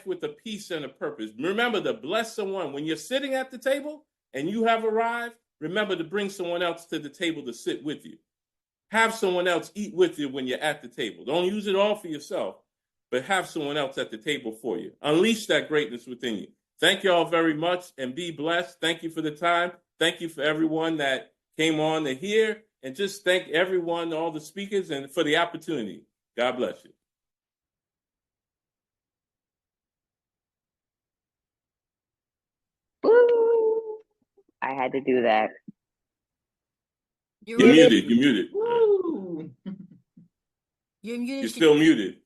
with a peace and a purpose. Remember to bless someone. When you're sitting at the table and you have arrived, remember to bring someone else to the table to sit with you. Have someone else eat with you when you're at the table. Don't use it all for yourself, but have someone else at the table for you. Unleash that greatness within you. Thank you all very much and be blessed. Thank you for the time. Thank you for everyone that came on to hear, and just thank everyone, all the speakers, and for the opportunity. God bless you. Woo! I had to do that. You're muted. You're muted. Woo! You're muted. You're still muted.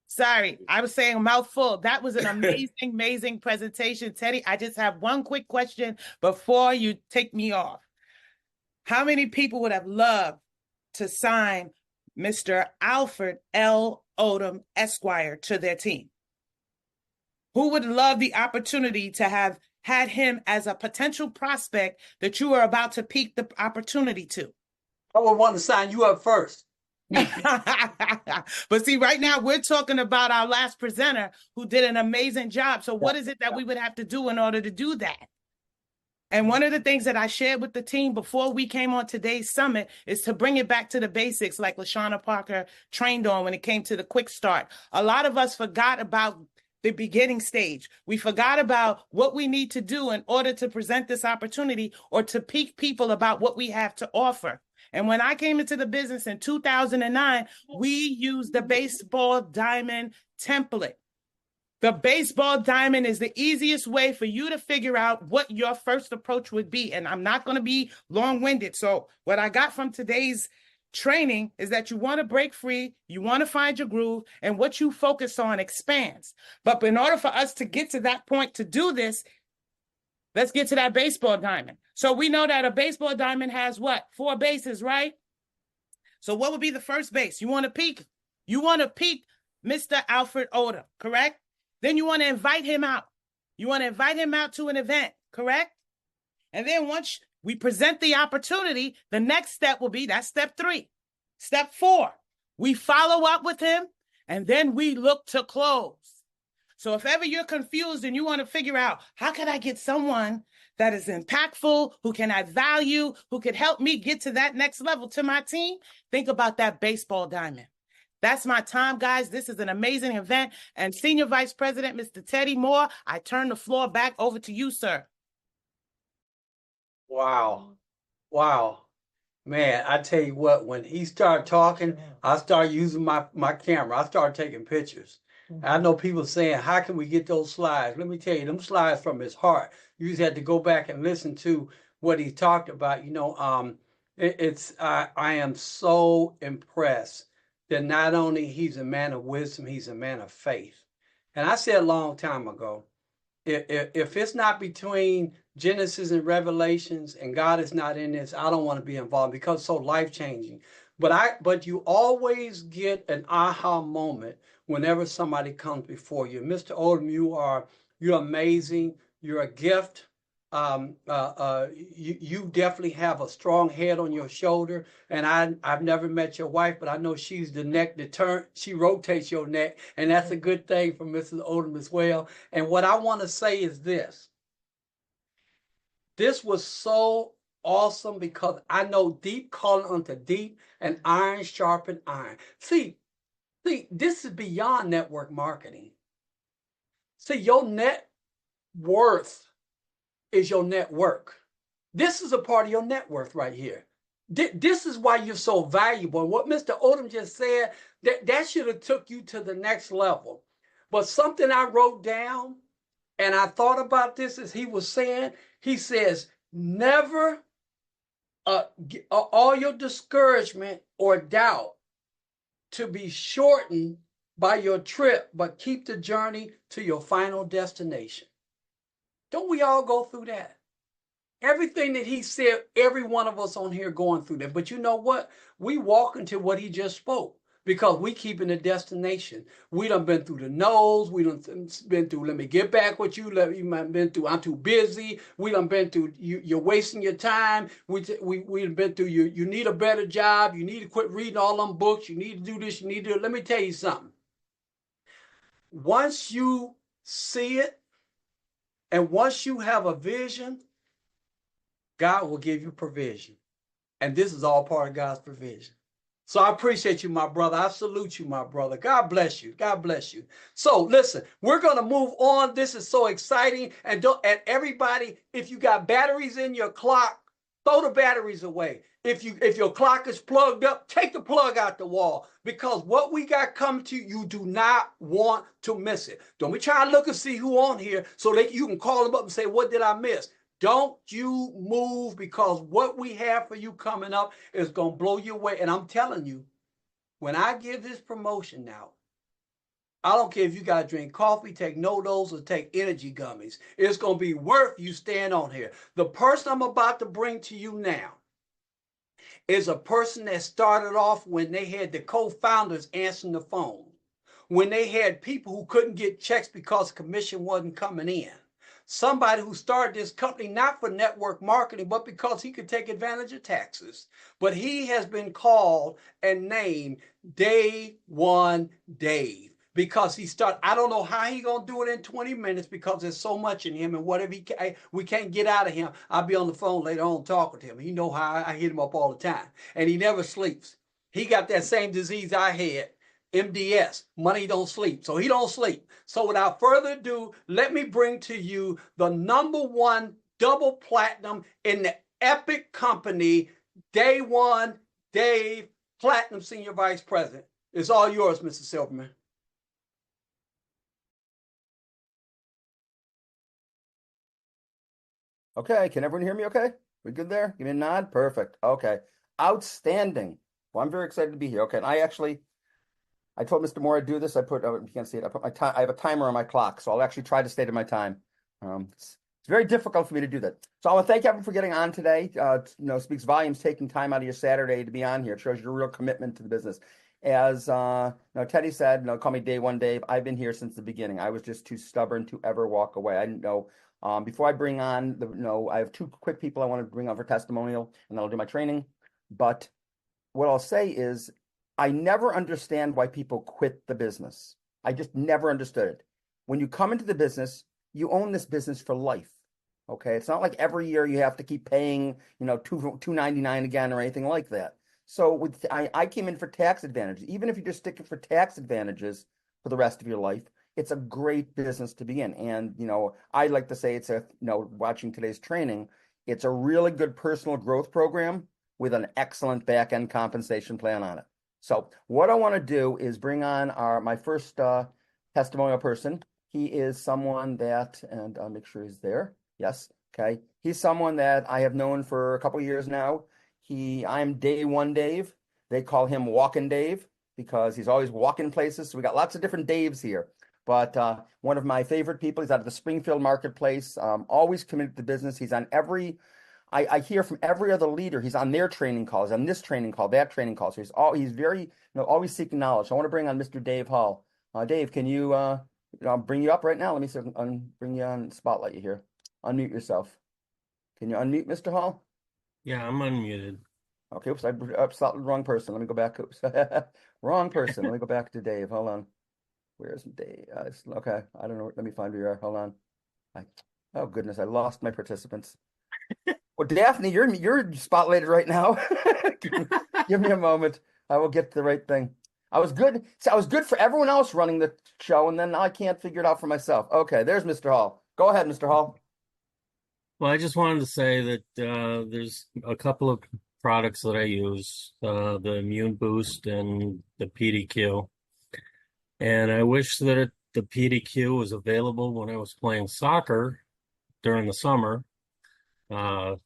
Sorry, I was saying a mouthful. That was an amazing, amazing presentation, Teddy. I just have one quick question before you take me off. How many people would have loved to sign Mr. Alfred L. Odom, Esquire, to their team? Who would love the opportunity to have had him as a potential prospect that you are about to pique the opportunity to? I would want to sign you up first. But see, right now we're talking about our last presenter who did an amazing job. So what is it that we would have to do in order to do that? And one of the things that I shared with the team before we came on today's summit is to bring it back to the basics, like LaShawna Parker trained on when it came to the quick start. A lot of us forgot about the beginning stage. We forgot about what we need to do in order to present this opportunity or to pique people about what we have to offer. And when I came into the business in 2009, we used the baseball diamond template. The baseball diamond is the easiest way for you to figure out what your first approach would be. And I'm not going to be long-winded. So what I got from today's training is that you want to break free, you want to find your groove, and what you focus on expands. But in order for us to get to that point to do this, let's get to that baseball diamond. So we know that a baseball diamond has what? 4 bases, right? So what would be the first base? You want to peak Mr. Alfred Odom, correct? Then you want to invite him out. You want to invite him out to an event, correct? And then once we present the opportunity, the next step will be, that's step 3. Step 4, we follow up with him, and then we look to close. So if ever you're confused and you want to figure out, how can I get someone that is impactful, who can add value, who could help me get to that next level to my team, think about that baseball diamond. That's my time, guys. This is an amazing event. And Senior Vice President, Mr. Teddy Moore, I turn the floor back over to you, sir. Wow. Wow. Man, I tell you what, when he started talking, I started using my camera. I started taking pictures. I know people saying, how can we get those slides? Let me tell you, them slides from his heart. You just had to go back and listen to what he talked about. You know, I am so impressed that not only he's a man of wisdom, he's a man of faith. And I said a long time ago, if it's not between Genesis and Revelations and God is not in this, I don't want to be involved because it's so life-changing. But you always get an aha moment whenever somebody comes before you. Mr. Odom, you're amazing. You're a gift. You definitely have a strong head on your shoulder. And I've never met your wife, but I know she's the neck that turns. She rotates your neck, and that's a good thing for Mrs. Odom as well. And what I want to say is this. This was so awesome because I know deep calling unto deep, and iron sharpen iron. See, this is beyond network marketing. See, your net worth is your network. This is a part of your net worth right here. This is why you're so valuable. And what Mr. Odom just said, that should have took you to the next level. But something I wrote down, and I thought about this as he was saying, he says, never all your discouragement or doubt to be shortened by your trip, but keep the journey to your final destination. Don't we all go through that? Everything that he said, every one of us on here going through that. But you know what? We walk into what he just spoke because we keeping the destination. We done been through the no's. We done been through, let me get back what you might been through. I'm too busy. We done been through, you're wasting your time. We done been through, you need a better job. You need to quit reading all them books. You need to do this. You need to do it. Let me tell you something. Once you see it, and once you have a vision, God will give you provision. And this is all part of God's provision. So I appreciate you, my brother. I salute you, my brother. God bless you. God bless you. So listen, we're going to move on. This is so exciting. And everybody, if you got batteries in your clock, throw the batteries away. If your clock is plugged up, take the plug out the wall, because what we got coming to you do not want to miss it. Don't be trying to look and see who on here so that you can call them up and say, what did I miss? Don't you move, because what we have for you coming up is going to blow you away. And I'm telling you, when I give this promotion now, I don't care if you got to drink coffee, take no-dos, or take energy gummies. It's going to be worth you staying on here. The person I'm about to bring to you now is a person that started off when they had the co-founders answering the phone, when they had people who couldn't get checks because commission wasn't coming in. Somebody who started this company not for network marketing, but because he could take advantage of taxes. But he has been called and named Day One Dave, because he started. I don't know how he gonna do it in 20 minutes, because there's so much in him, and whatever we can't get out of him. I'll be on the phone later on talking to him. He know how I hit him up all the time, and he never sleeps. He got that same disease I had, MDS, money don't sleep. So he don't sleep. So without further ado, let me bring to you the #1 double platinum in the Epic company, Day One Dave, Platinum Senior Vice President. It's all yours, Mr. Silverman. Okay, can everyone hear me okay? We good there? Give me a nod. Perfect. Okay. Outstanding. Well, I'm very excited to be here. Okay, and I told Mr. Moore I'd do this. You can't see it. I put my time. I have a timer on my clock, so I'll actually try to stay to my time. It's very difficult for me to do that. So I want to thank everyone for getting on today. Speaks volumes taking time out of your Saturday to be on here. It shows your real commitment to the business. As Teddy said, call me Day One Dave. I've been here since the beginning. I was just too stubborn to ever walk away. I didn't know. Before I bring on I have two quick people I want to bring on for testimonial, and then I'll do my training. But what I'll say is, I never understand why people quit the business. I just never understood it. When you come into the business, you own this business for life. Okay, it's not like every year you have to keep paying, $2.99 again or anything like that. So I came in for tax advantages. Even if you just stick it for tax advantages for the rest of your life, it's a great business to be in. And I like to say watching today's training, it's a really good personal growth program with an excellent back end compensation plan on it. So what I want to do is bring on my first testimonial person. He is someone that, and I'll make sure he's there. Yes. Okay. He's someone that I have known for a couple of years now. I'm Day One Dave. They call him Walking Dave because he's always walking places. So we got lots of different Daves here. But one of my favorite people, he's out of the Springfield marketplace, always committed to business. He's on I hear from every other leader, he's on their training calls, on this training call, that training call. So he's very, always seeking knowledge. So I want to bring on Mr. Dave Hall. Dave, can you, I'll bring you up right now. Let me see if I can bring you on, spotlight you here. Unmute yourself. Can you unmute, Mr. Hall? Yeah, I'm unmuted. Okay, oops, I selected the wrong person. Let me go back. Oops. Wrong person. Let me go back to Dave. Hold on. Where's Dave? Okay, I don't know. Let me find where you are. Hold on. Oh, goodness, I lost my participants. Well, Daphne, you're spotlighted right now. Give me a moment. I will get the right thing. I was good for everyone else running the show, and then I can't figure it out for myself. Okay, there's Mr. Hall. Go ahead, Mr. Hall. Well, I just wanted to say that there's a couple of products that I use, the Immune Boost and the PDQ. And I wish that the PDQ was available when I was playing soccer during the summer, because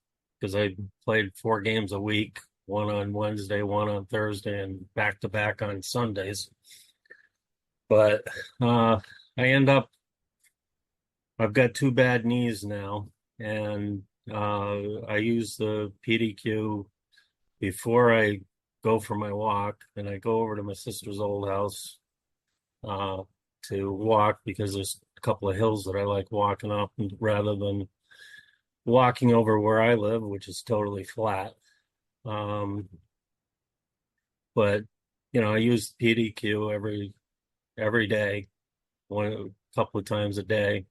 I played 4 games a week, one on Wednesday, one on Thursday, and back-to-back on Sundays. But I've got 2 bad knees now, and I use the PDQ before I go for my walk, and I go over to my sister's old house to walk, because there's a couple of hills that I like walking up rather than walking over where I live, which is totally flat. But I use PDQ every day, a couple of times a day,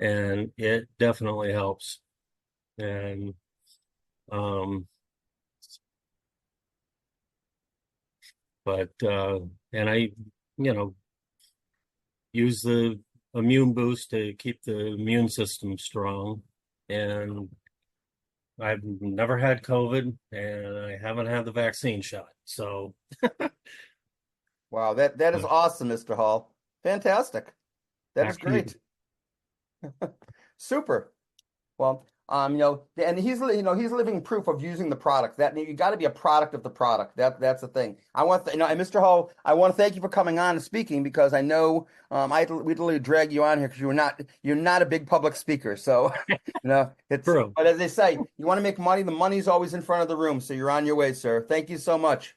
and it definitely helps. And um, but and I, you know, use the immune boost to keep the immune system strong. And I've never had COVID, and I haven't had the vaccine shot. So Wow, that is awesome, Mr. Hall. Fantastic. That is Back to you. great. Super. Well, and he's living proof of using the product. That you got to be a product of the product. That's the thing. I want and Mr. Hall, I want to thank you for coming on and speaking, because I know we literally drag you on here because you're not a big public speaker. So it's True. but as they say, you want to make money, the money's always in front of the room. So you're on your way, sir. Thank you so much.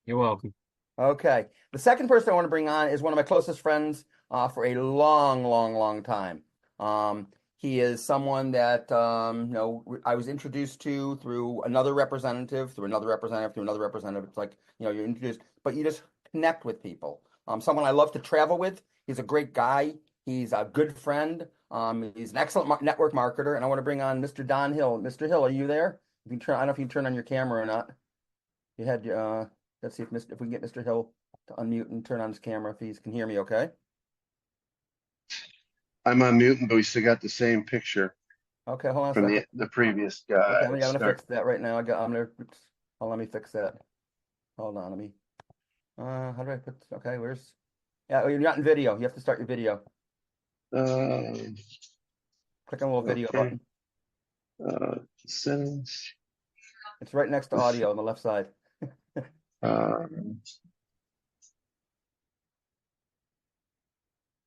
You're welcome. Okay. The second person I want to bring on is one of my closest friends for a long, long, long time. He is someone that I was introduced to through another representative, through another representative, through another representative. It's like, you're introduced, but you just connect with people. Someone I love to travel with. He's a great guy. He's a good friend. He's an excellent network marketer, and I want to bring on Mr. Don Hill. Mr. Hill, are you there? I don't know if you can turn on your camera or not. You had let's see if we can get Mr. Hill to unmute and turn on his camera if he can hear me. Okay. I'm on mute, but we still got the same picture Okay, hold on a from second. the previous Okay, guy. I'm gonna fix that right now. Let me fix that. Hold on, how do I put, okay, you're not in video. You have to start your video. Click on the little video Okay. button. Settings. It's right next to audio on the left side.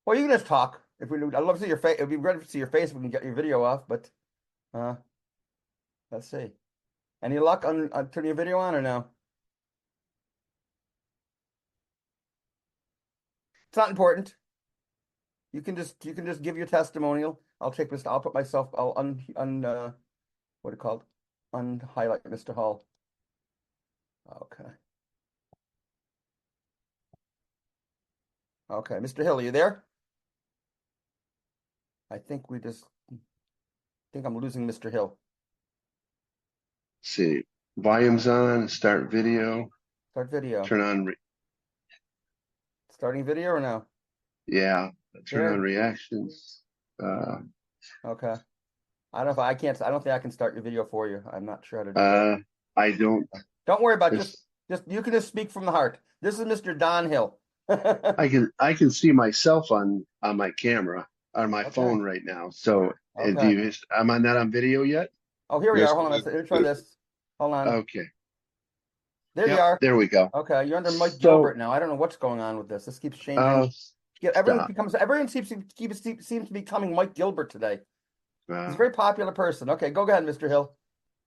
Well, you can just talk. I'd love to see your face. It'd be great to see your face if we can get your video off, but let's see. Any luck on turning your video on or no? It's not important. You can just give your testimonial. I'll put myself, I'll what it called? Unhighlight Mr. Hall. Okay. Okay, Mr. Hill, are you there? I think I'm losing Mr. Hill. See, volume's on, start video, Start video. turn on, Starting video or no? turn There. on reactions. Okay. I don't think I can start your video for you. I'm not sure how to do that. I don't, Don't worry about it. it's- You can just speak from the heart. This is Mr. Don Hill. I can see myself on my camera, on my Okay. phone right now. So Okay. am I not on video yet? Oh, here we Yes. are. Hold on a second. Let me try this. Hold on. Okay. There you Yep, are. there we go. Okay, you're under Mike So- Gilbert now. I don't know what's going on with this. This keeps changing. Everyone seems to be becoming Mike Gilbert today. He's a very popular person. Okay, go ahead, Mr. Hill.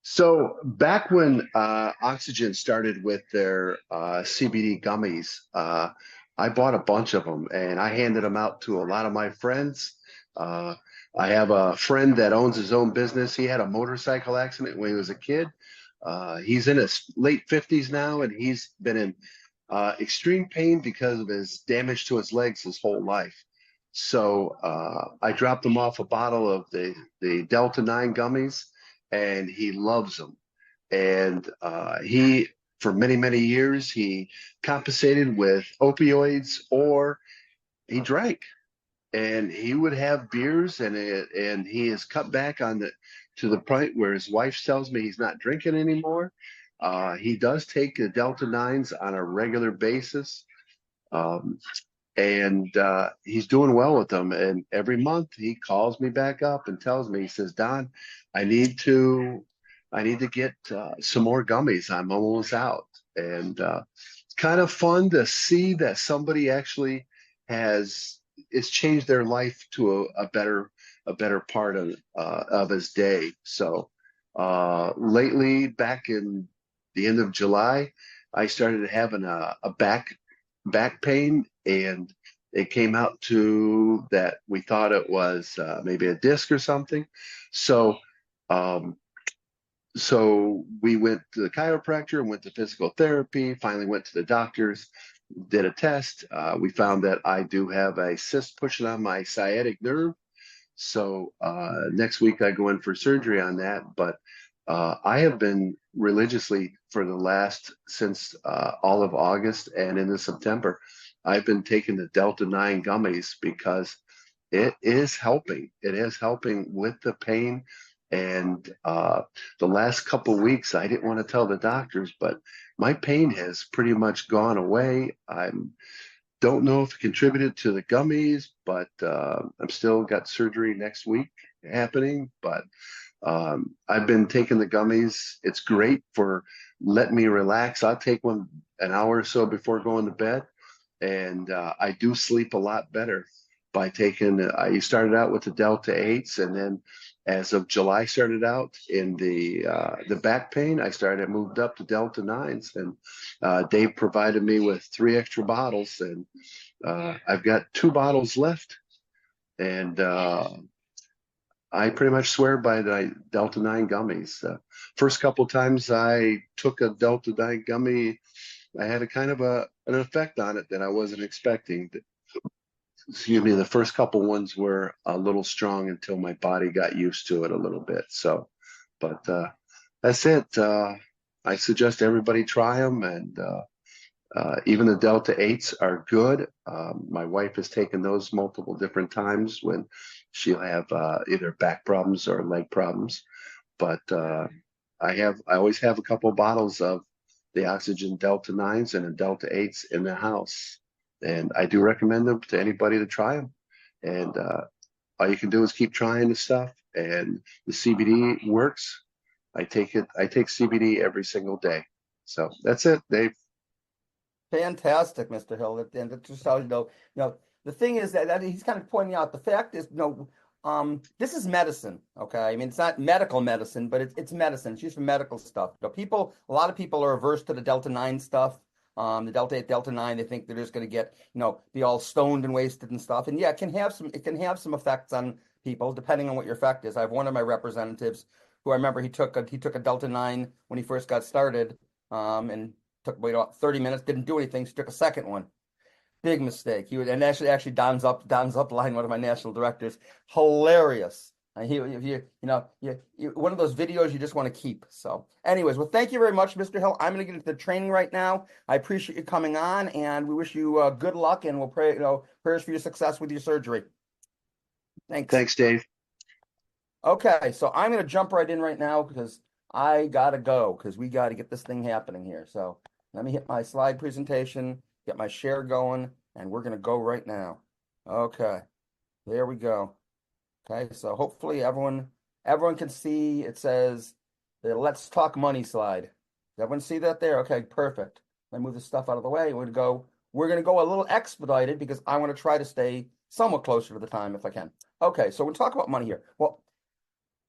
So back when Oxygen started with their CBD gummies, I bought a bunch of them and I handed them out to a lot of my friends. I have a friend that owns his own business. He had a motorcycle accident when he was a kid. He's in his late 50s now, and he's been in extreme pain because of his damage to his legs his whole life. So I dropped him off a bottle of the Delta 9 gummies, and he loves them. And he, for many, many years, he compensated with opioids or he drank. And he would have beers, and he has cut back to the point where his wife tells me he's not drinking anymore. He does take the Delta 9s on a regular basis. And he's doing well with them. And every month he calls me back up and tells me, he says, Don, I need to get some more gummies. I'm almost out. And it's kind of fun to see that somebody actually it's changed their life to a better part of his day. So lately, back in the end of July, I started having a back pain, and it came out to that we thought it was maybe a disc or something. So we went to the chiropractor and went to physical therapy, finally went to the doctors. did a test. We found that I do have a cyst pushing on my sciatic nerve. So next week I go in for surgery on that. But I have been religiously for the last since all of August and into September, I've been taking the Delta 9 gummies because it is helping. It is helping with the pain. And the last couple weeks, I didn't want to tell the doctors, but my pain has pretty much gone away. I don't know if it contributed to the gummies, but I'm still got surgery next week happening. But I've been taking the gummies. It's great for letting me relax. I'll take one an hour or so before going to bed, and I do sleep a lot better by taking. I started out with the Delta 8s, and then as of July started out in the back pain, I moved up to Delta 9s, and Dave provided me with 3 extra bottles, and I've got 2 bottles left, and I pretty much swear by the Delta 9 gummies. First couple times I took a Delta 9 gummy, I had a kind of an effect on it that I wasn't expecting. Excuse me, the first couple ones were a little strong until my body got used to it a little bit. So, but that's it. I suggest everybody try them, and even the Delta 8s are good. My wife has taken those multiple different times when she'll have either back problems or leg problems. But I always have a couple of bottles of the Oxygen Delta 9s and the Delta 8s in the house. And I do recommend them to anybody to try them. And all you can do is keep trying the stuff. And the CBD works. I take CBD every single day. So that's it, Dave. Fantastic, Mr. Hill. And that's just how the thing is that he's kind of pointing out the fact is, this is medicine. Okay, I mean, it's not medical medicine, but it's medicine. It's used for medical stuff. A lot of people are averse to the Delta 9 stuff. The Delta 8, Delta 9, they think they're just going to get, be all stoned and wasted and stuff. And yeah, it can have some effects on people depending on what your effect is. I have one of my representatives who I remember he took a Delta 9 when he first got started, and took about 30 minutes, didn't do anything. So he took a second one. Big mistake. And actually Don's Upline, one of my national directors, hilarious. And one of those videos you just want to keep. So anyways, well, thank you very much, Mr. Hill. I'm going to get into the training right now. I appreciate you coming on, and we wish you good luck, and we'll pray, prayers for your success with your surgery. Thanks. Thanks, Dave. Okay, so I'm going to jump right in right now because I got to go because we got to get this thing happening here. So let me hit my slide presentation, get my share going, and we're going to go right now. Okay, there we go. Okay, so hopefully everyone can see. It says the Let's Talk Money slide. Does everyone see that there? Okay, perfect. Let me move this stuff out of the way. We're gonna go a little expedited because I want to try to stay somewhat closer to the time if I can. Okay, so we'll talk about money here. Well,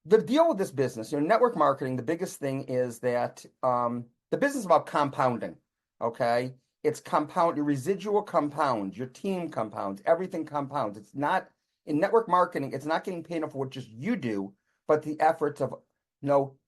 the deal with this business, network marketing, the biggest thing is that the business is about compounding. Okay, it's compound, your residual compounds, your team compounds, everything compounds. It's not. In network marketing, it's not getting paid for what just you do, but the efforts of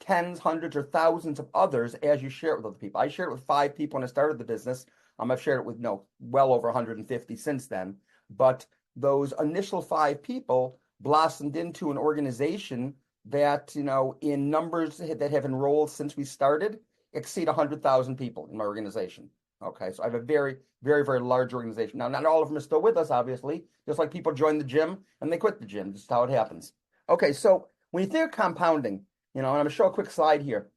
tens, hundreds, or thousands of others as you share it with other people. I shared it with 5 people when I started the business. I've shared it with well over 150 since then. But those initial 5 people blossomed into an organization that, in numbers that have enrolled since we started, exceed 100,000 people in my organization. Okay, so I have a very, very, very large organization. Now, not all of them are still with us, obviously. Just like people join the gym and they quit the gym. This is how it happens. Okay, so when you think of compounding, and I'm going to show a quick slide here.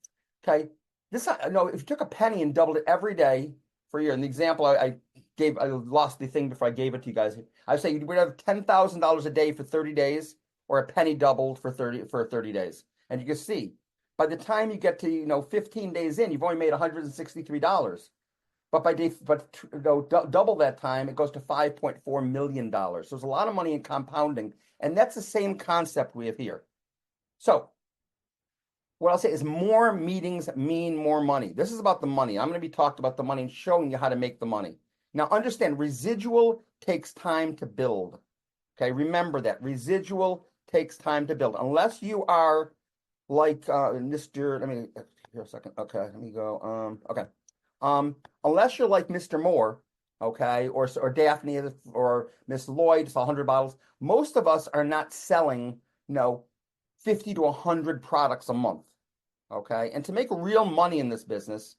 Okay, if you took a penny and doubled it every day for a year, and the example I lost the thing before I gave it to you guys. I say you would have $10,000 a day for 30 days, or a penny doubled for 30 days. And you can see, by the time you get to 15 days in, you've only made $163. But double that time, it goes to $5.4 million. So there's a lot of money in compounding, and that's the same concept we have here. So what I'll say is more meetings mean more money. This is about the money. I'm going to be talking about the money and showing you how to make the money. Now, understand, residual takes time to build. Okay, remember that. Residual takes time to build. Unless you are like Mr. Let me here a second. Okay, let me go. Okay. Unless you're like Mr. Moore, okay, or Daphne or Miss Lloyd sell 100 bottles. Most of us are not selling, 50 to 100 products a month, okay? And to make real money in this business,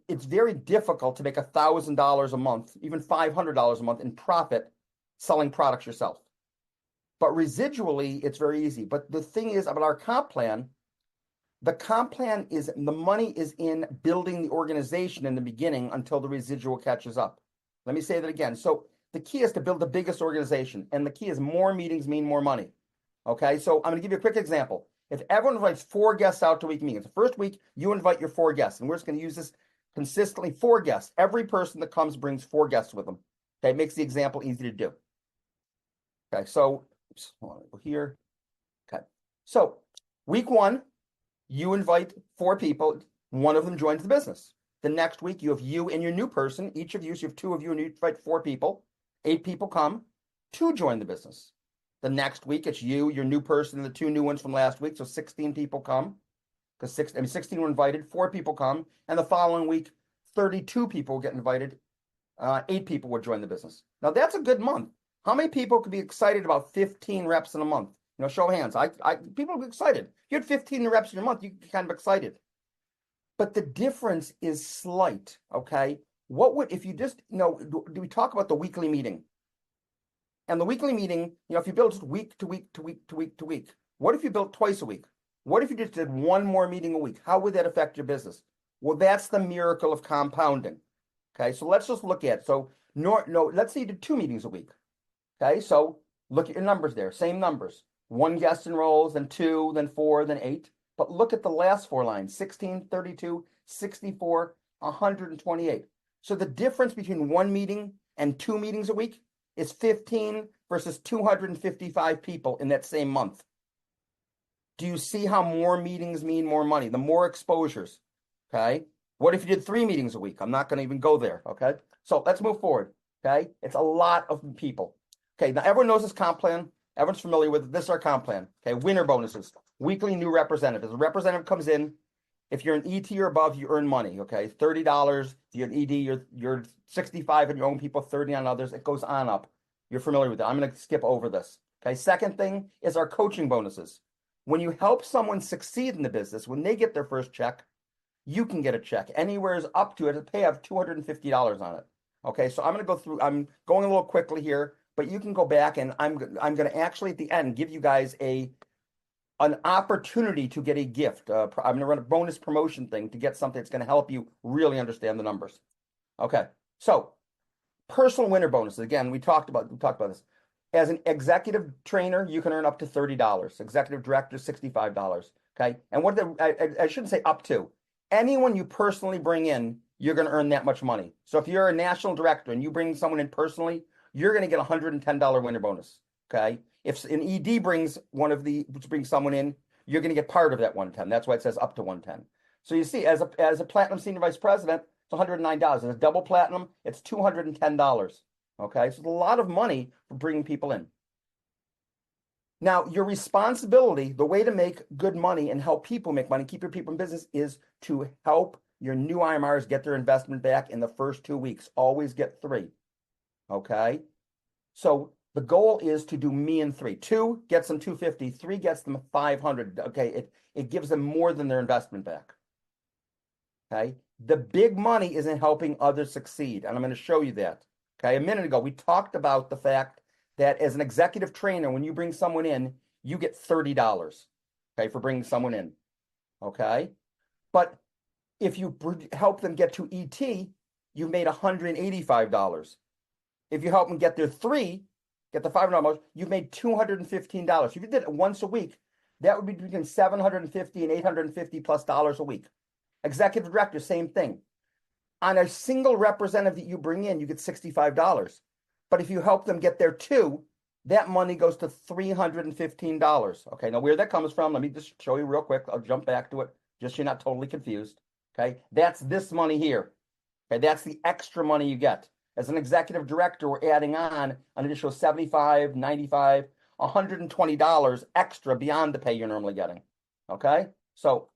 it's very difficult to make $1,000 a month, even $500 a month in profit selling products yourself. But residually, it's very easy. But the thing is about our comp plan, the comp plan is the money is in building the organization in the beginning until the residual catches up. Let me say that again. So the key is to build the biggest organization, and the key is more meetings mean more money. Okay, so I'm going to give you a quick example. If everyone invites 4 guests out to week meetings, the first week you invite your 4 guests, and we're just going to use this consistently. 4 guests. Every person that comes brings 4 guests with them. Okay, it makes the example easy to do. Okay, so hold on, here. Okay, so week 1. You invite 4 people, 1 of them joins the business. The next week, you have you and your new person, each of you, so you have 2 of you, and you invite 4 people. 8 people come, 2 join the business. The next week, it's you, your new person, and the 2 new ones from last week, so 16 people come. Because 16 were invited, 4 people come, and the following week, 32 people get invited, 8 people would join the business. Now, that's a good month. How many people could be excited about 15 reps in a month? Show of hands. People are excited. If you had 15 reps in your month, you get kind of excited. But the difference is slight, okay? What would, if you just, do we talk about the weekly meeting? And the weekly meeting, if you build just week to week to week to week to week, what if you built twice a week? What if you just did 1 more meeting a week? How would that affect your business? Well, that's the miracle of compounding. Okay, so let's just look at it. So, let's say you did 2 meetings a week. Okay, so look at your numbers there, same numbers. 1 guest enrolls, then 2, then 4, then 8. But look at the last 4 lines, 16, 32, 64, 128. So the difference between 1 meeting and 2 meetings a week is 15 versus 255 people in that same month. Do you see how more meetings mean more money? The more exposures, okay? What if you did 3 meetings a week? I'm not going to even go there, okay? So let's move forward, okay? It's a lot of people. Okay, now everyone knows this comp plan. Everyone's familiar with it. This is our comp plan. Okay, winner bonuses, weekly new representatives. The representative comes in. If you're an ET or above, you earn money. Okay, $30. If you're an ED, you're 65 and your own people, 30 on others. It goes on up. You're familiar with it. I'm going to skip over this. Okay, second thing is our coaching bonuses. When you help someone succeed in the business, when they get their first check, you can get a check. Anywhere is up to it. A pay of $250 on it. Okay, so I'm going to go through. I'm going a little quickly here. But you can go back, and I'm going to actually at the end give you guys an opportunity to get a gift. I'm going to run a bonus promotion thing to get something that's going to help you really understand the numbers. Okay, so personal winner bonuses. Again, we talked about this. As an executive trainer, you can earn up to $30. Executive director, $65. Okay, and I shouldn't say up to. Anyone you personally bring in, you're going to earn that much money. So if you're a national director and you bring someone in personally, you're going to get a $110 winner bonus. Okay. If an ED brings someone in, you're going to get part of that 110. That's why it says up to 110. So you see, as a platinum senior vice president, it's $109. As a double platinum, it's $210. Okay. So it's a lot of money for bringing people in. Now, your responsibility, the way to make good money and help people make money, keep your people in business, is to help your new IMRs get their investment back in the first 2 weeks. Always get 3. Okay, so the goal is to do me and 3. 2 gets them 250, 3 gets them 500. Okay, it gives them more than their investment back. Okay, the big money is in helping others succeed, and I'm going to show you that. Okay, a minute ago we talked about the fact that as an executive trainer, when you bring someone in, you get $30. Okay, for bringing someone in. Okay, but if you help them get to ET, you've made $185. If you help them get their 3, get the $500, you've made $215. If you did it once a week, that would be between $750 and $850 plus dollars a week. Executive director, same thing. On a single representative that you bring in, you get $65. But if you help them get their 2, that money goes to $315. Okay, now where that comes from, let me just show you real quick. I'll jump back to it, just so you're not totally confused. Okay, that's this money here. Okay, that's the extra money you get. As an executive director, we're adding on an additional $75, $95, $120 extra beyond the pay you're normally getting. Okay? So,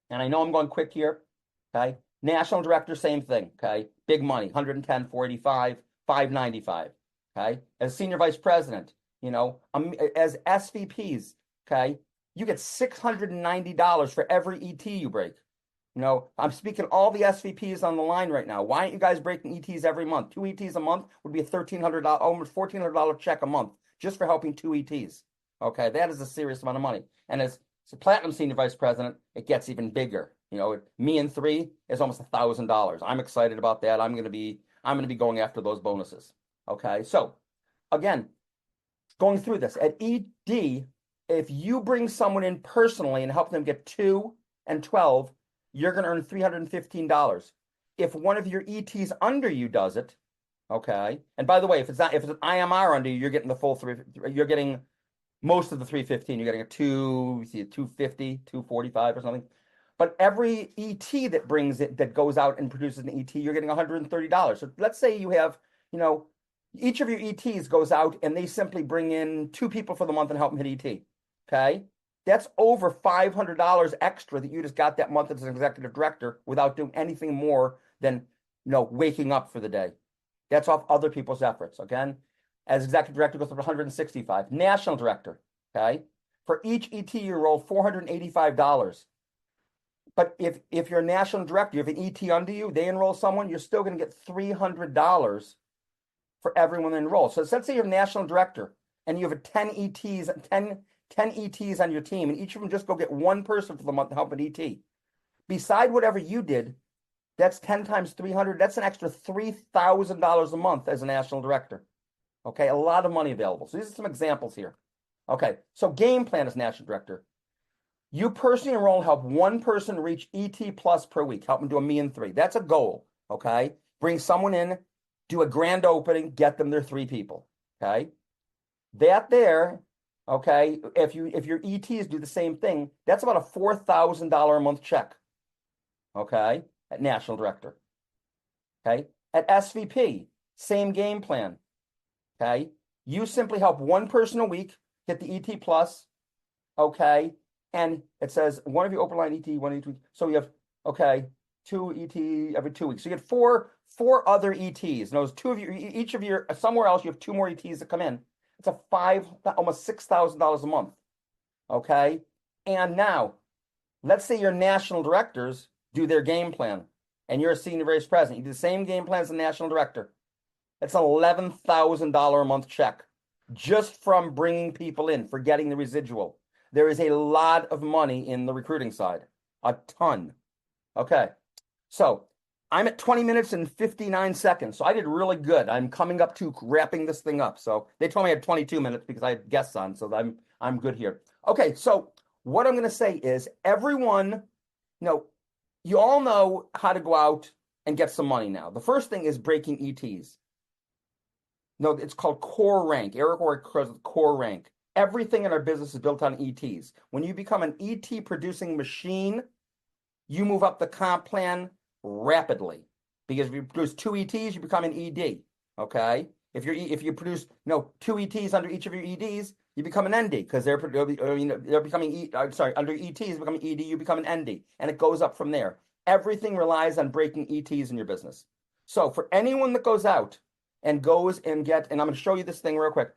and I know I'm going quick here. Okay? National director, same thing. Okay. Big money, 110, 485, 595. Okay. As senior vice president, as SVPs, okay, you get $690 for every ET you break. I'm speaking all the SVPs on the line right now. Why aren't you guys breaking ETs every month? 2 ETs a month would be a $1,300, almost $1,400 check a month just for helping 2 ETs. Okay, that is a serious amount of money. And as a platinum senior vice president, it gets even bigger. Me and 3 is almost $1,000. I'm excited about that. I'm gonna be going after those bonuses. Okay, so again, going through this at ED, if you bring someone in personally and help them get 2 and 12, you're going to earn $315. If one of your ETs under you does it, okay, and by the way, if it's an IMR under you, you're getting the full you're getting most of the 315. You're getting a 250, 245 or something. But every ET that brings it, that goes out and produces an ET, you're getting $130. So let's say you have, each of your ETs goes out and they simply bring in 2 people for the month and help them hit ET. Okay. That's over $500 extra that you just got that month as an executive director without doing anything more than, waking up for the day. That's off other people's efforts. Again, as executive director goes up to $165. National director, okay? For each ET you roll $485. But if you're a national director, you have an ET under you, they enroll someone, you're still going to get $300 for everyone enrolled. So let's say you're a national director and you have 10 ETs on your team, and each of them just go get 1 person for the month to help an ET. Beside whatever you did, that's 10 times 300. That's an extra $3,000 a month as a national director. Okay, a lot of money available. So these are some examples here. Okay, so game plan as national director. You personally enroll and help 1 person reach ET plus per week. Help them do a me and 3. That's a goal. Okay, bring someone in, do a grand opening, get them their 3 people. Okay, that there. Okay, if your ETs do the same thing, that's about a $4,000 a month check. Okay, at national director. Okay, at SVP, same game plan. Okay, you simply help 1 person a week get the ET plus. Okay, and it says one of you open line ET, 1 ET. So you have 2 ET every 2 weeks. So you get four other ETs. And those 2 of you, each of your somewhere else, you have 2 more ETs that come in. It's almost $6,000 a month. Okay. And now let's say your national directors do their game plan and you're a senior vice president. You do the same game plan as a national director. That's an $11,000 a month check just from bringing people in, for getting the residual. There is a lot of money in the recruiting side, a ton. Okay. So I'm at 20 minutes and 59 seconds. So I did really good. I'm coming up to wrapping this thing up. So they told me I had 22 minutes because I had guests on. So I'm good here. Okay. So what I'm going to say is everyone, you all know how to go out and get some money now. The first thing is breaking ETs. No, it's called core rank. Eric Worre calls it core rank. Everything in our business is built on ETs. When you become an ET producing machine, you move up the comp plan rapidly, because if you produce 2 ETs, you become an ED. Okay, if you produce 2 ETs under each of your EDs, you become an ND, because they're becoming under ETs becoming ED, you become an ND, and it goes up from there. Everything relies on breaking ETs in your business. So for anyone that goes out and goes and and I'm going to show you this thing real quick.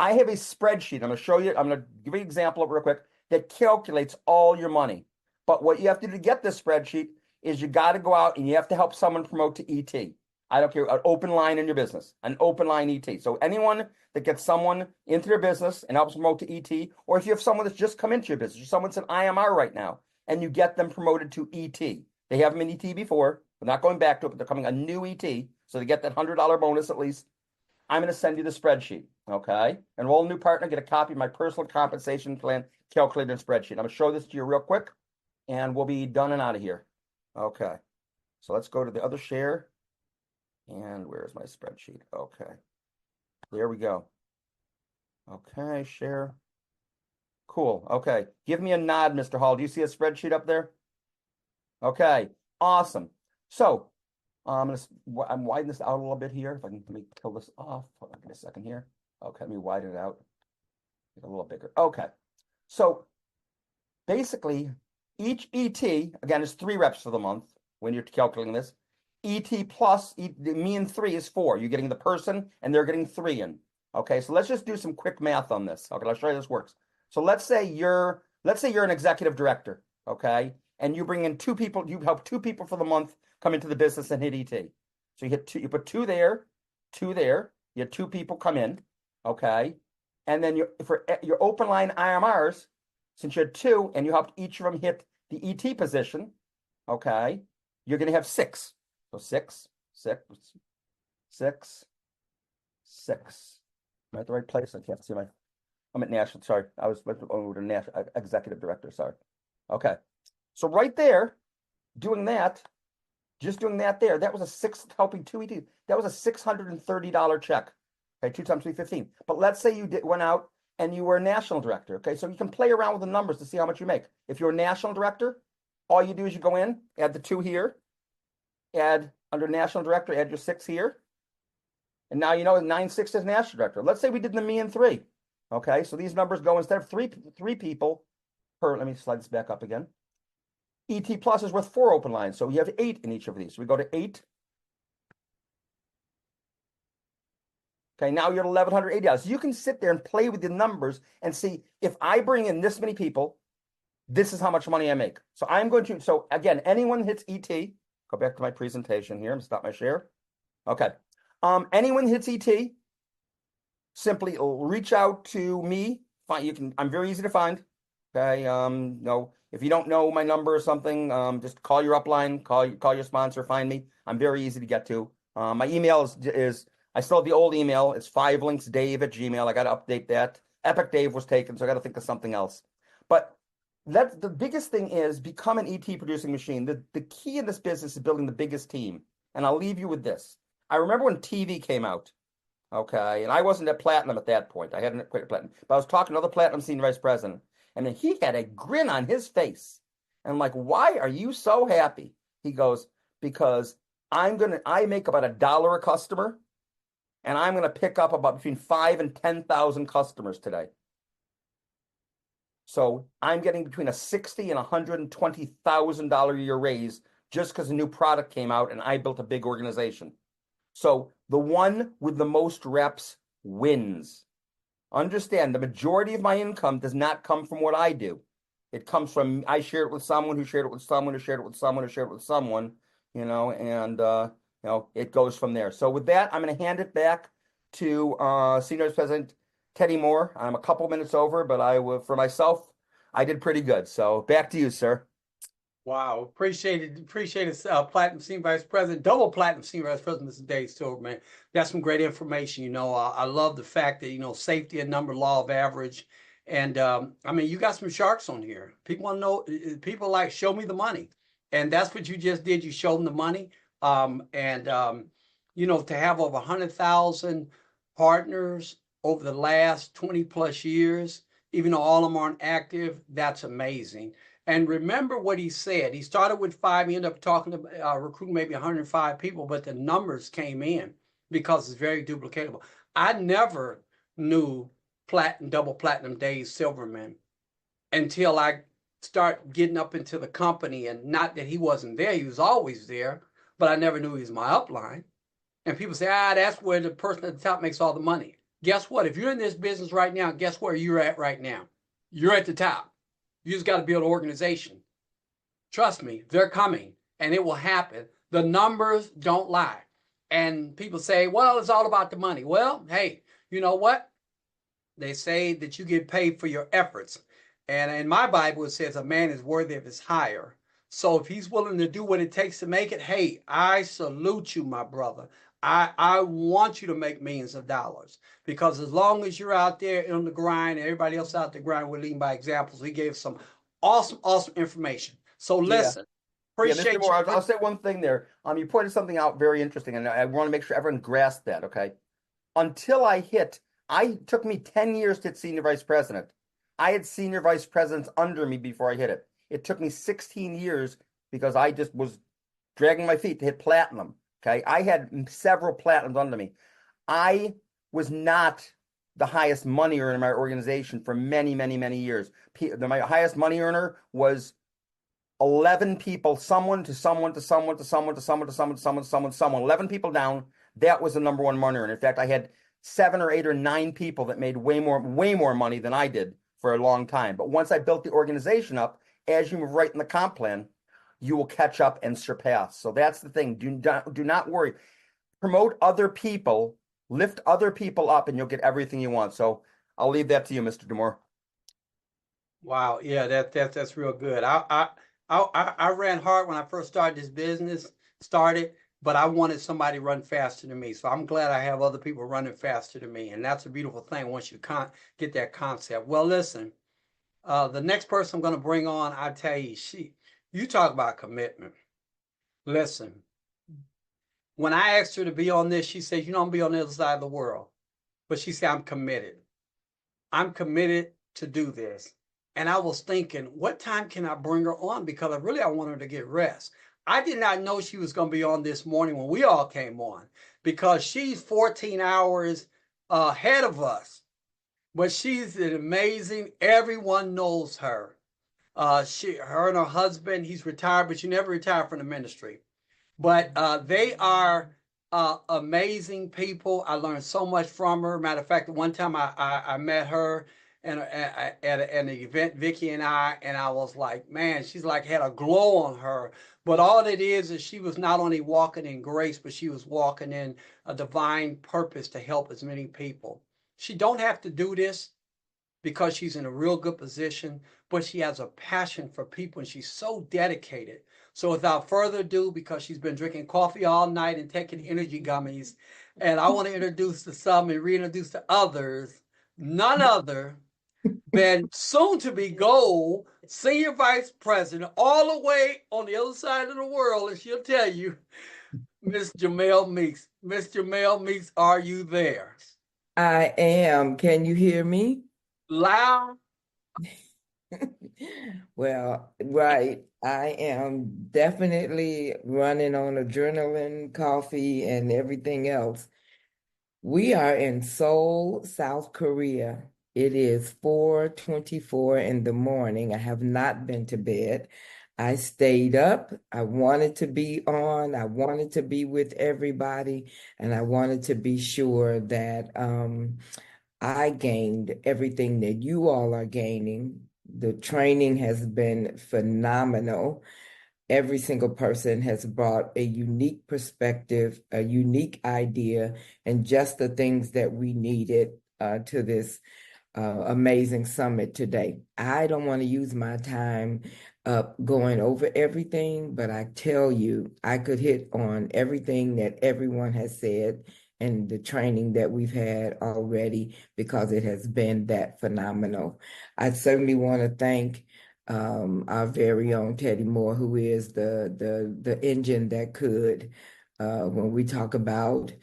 I have a spreadsheet. I'm going to show you. I'm going to give you an example of it real quick that calculates all your money. But what you have to do to get this spreadsheet is you got to go out and you have to help someone promote to ET. I don't care, an open line in your business, an open line ET. So anyone that gets someone into their business and helps promote to ET, or if you have someone that's just come into your business, or someone's an IMR right now, and you get them promoted to ET. They haven't been ET before. They're not going back to it, but they're coming a new ET. So they get that $100 bonus at least. I'm going to send you the spreadsheet. Okay. Enroll a new partner, get a copy of my personal compensation plan calculator spreadsheet. I'm going to show this to you real quick and we'll be done and out of here. Okay. So let's go to the other share. And where's my spreadsheet? Okay. There we go. Okay. Share. Cool. Okay. Give me a nod, Mr. Hall. Do you see a spreadsheet up there? Okay. Awesome. So I'm widen this out a little bit here. If I can, let me kill this off. Hold on, give me a second here. Okay, let me widen it out. Get a little bigger. Okay. So basically, each ET, again, is 3 reps for the month. when you're calculating this. ET plus the mean 3 is 4. You're getting the person and they're getting 3 in. Okay, so let's just do some quick math on this. Okay, I'll show you how this works. So let's say you're an executive director, okay, and you bring in 2 people, you help 2 people for the month come into the business and hit ET. So you hit 2, you put 2 there, 2 there, you have 2 people come in, okay, and then for your open line IMRs, since you had 2 and you helped each of them hit the ET position, okay, you're going to have 6. So 6, 6, 6, 6. Am I at the right place? I can't see I'm at national. Sorry, I was over to national executive director. Sorry. Okay, so right there, doing that, just doing that there, that was a 6 helping 2 ET. That was a $630 check. Okay, 2 times 315. But let's say you went out and you were a national director. Okay, so you can play around with the numbers to see how much you make. If you're a national director, all you do is you go in, add the 2 here, add under national director, add your 6 here. And now you know 9/6 is national director. Let's say we did the mean 3. Okay, so these numbers go instead of 3 people per, let me slide this back up again. ET plus is worth 4 open lines. So we have 8 in each of these. So we go to 8. Okay, now you're at $1,180. You can sit there and play with the numbers and see if I bring in this many people, this is how much money I make. So I'm going to, so again, anyone hits ET, go back to my presentation here and stop my share. Okay. Anyone hits ET, simply reach out to me. I'm very easy to find. Okay. If you don't know my number or something, just call your upline, call your sponsor, find me. I'm very easy to get to. My email is I still have the old email. It's 5linksdave@gmail. I got to update that. Epic Dave was taken, so I got to think of something else. But that's the biggest thing is become an ET producing machine. The key in this business is building the biggest team. And I'll leave you with this. I remember when TV came out, okay, and I wasn't at Platinum at that point. I hadn't quit Platinum, but I was talking to another Platinum senior vice president, and then he had a grin on his face. And I'm like, why are you so happy? He goes, because I make about $1 a customer, and I'm going to pick up about between 5,000 and 10,000 customers today. So I'm getting between a $60,000 and $120,000 a year raise just because a new product came out and I built a big organization. So the one with the most reps wins. Understand, the majority of my income does not come from what I do. It comes from, I share it with someone who shared it with someone who shared it with someone who shared it with someone, and it goes from there. So with that, I'm going to hand it back to Senior Vice President Teddy Moore. I'm a couple minutes over, but for myself, I did pretty good. So back to you, sir. Wow, appreciate it, Platinum Senior Vice President, double Platinum Senior Vice President, Mr. Dave Silver, man. That's some great information. I love the fact that safety and number, law of average, and you got some sharks on here. People want to know. People like show me the money, and that's what you just did. You showed them the money, to have over 100,000 partners over the last 20 plus years, even though all of them aren't active, that's amazing. And remember what he said. He started with 5. He ended up talking to recruiting maybe 105 people, but the numbers came in because it's very duplicatable. I never knew double platinum Dave Silverman until I start getting up into the company. And not that he wasn't there, he was always there, but I never knew he was my upline. And people say, that's where the person at the top makes all the money. Guess what? If you're in this business right now, guess where you're at right now? You're at the top. You just got to build an organization. Trust me, they're coming and it will happen. The numbers don't lie. And people say, well, it's all about the money. Well, hey, you know what? They say that you get paid for your efforts. And in my Bible, it says a man is worthy of his hire. So if he's willing to do what it takes to make it, hey, I salute you, my brother. I want you to make millions of dollars, because as long as you're out there on the grind and everybody else out there grind, we're leading by examples. He gave some awesome information. So listen, appreciate Mr. Moore, I'll say one thing there. You pointed something out very interesting, and I want to make sure everyone grasps that, okay? Until it took me 10 years to hit senior vice president. I had senior vice presidents under me before I hit it. It took me 16 years because I just was dragging my feet to hit platinum. Okay, I had several platinums under me. I was not the highest money earner in my organization for many, many, many years. My highest money earner was 11 people, someone to someone to someone to someone to someone to someone to someone to someone to someone, 11 people down. That was the number one money earner. In fact, I had 7 or 8 or 9 people that made way more money than I did for a long time. But once I built the organization up, as you move right in the comp plan, you will catch up and surpass. So that's the thing. Do not worry. Promote other people, lift other people up, and you'll get everything you want. So I'll leave that to you, Mr. Demore. Wow, yeah, that's real good. I ran hard when I first started this business, but I wanted somebody to run faster than me. So I'm glad I have other people running faster than me. And that's a beautiful thing once you get that concept. Well, listen, the next person I'm going to bring on, I tell you, you talk about commitment. Listen, when I asked her to be on this, she said, I'm be on the other side of the world. But she said, I'm committed. I'm committed to do this. And I was thinking, what time can I bring her on? Because I want her to get rest. I did not know she was going to be on this morning when we all came on, because she's 14 hours ahead of us. But she's an amazing, everyone knows her. Her and her husband, he's retired, but you never retire from the ministry. But they are amazing people. I learned so much from her. Matter of fact, one time I met her at an event, Vicky and I was like, man, she's like had a glow on her. But all it is she was not only walking in grace, but she was walking in a divine purpose to help as many people. She don't have to do this because she's in a real good position, but she has a passion for people and she's so dedicated. So without further ado, because she's been drinking coffee all night and taking energy gummies, and I want to introduce to some and reintroduce to others, none other than soon to be gold senior vice president, all the way on the other side of the world, and she'll tell you, Miss Jamel Meeks. Miss Jamel Meeks, are you there? I am. Can you hear me? Loud. Well, right. I am definitely running on adrenaline, coffee, and everything else. We are in Seoul, South Korea. It is 4:24 in the morning. I have not been to bed. I stayed up. I wanted to be on. I wanted to be with everybody, and I wanted to be sure that I gained everything that you all are gaining. The training has been phenomenal. Every single person has brought a unique perspective, a unique idea, and just the things that we needed to this amazing summit today. I don't want to use my time up going over everything, but I tell you, I could hit on everything that everyone has said and the training that we've had already, because it has been that phenomenal. I certainly want to thank our very own Teddy Moore, who is the engine that could, when we talk about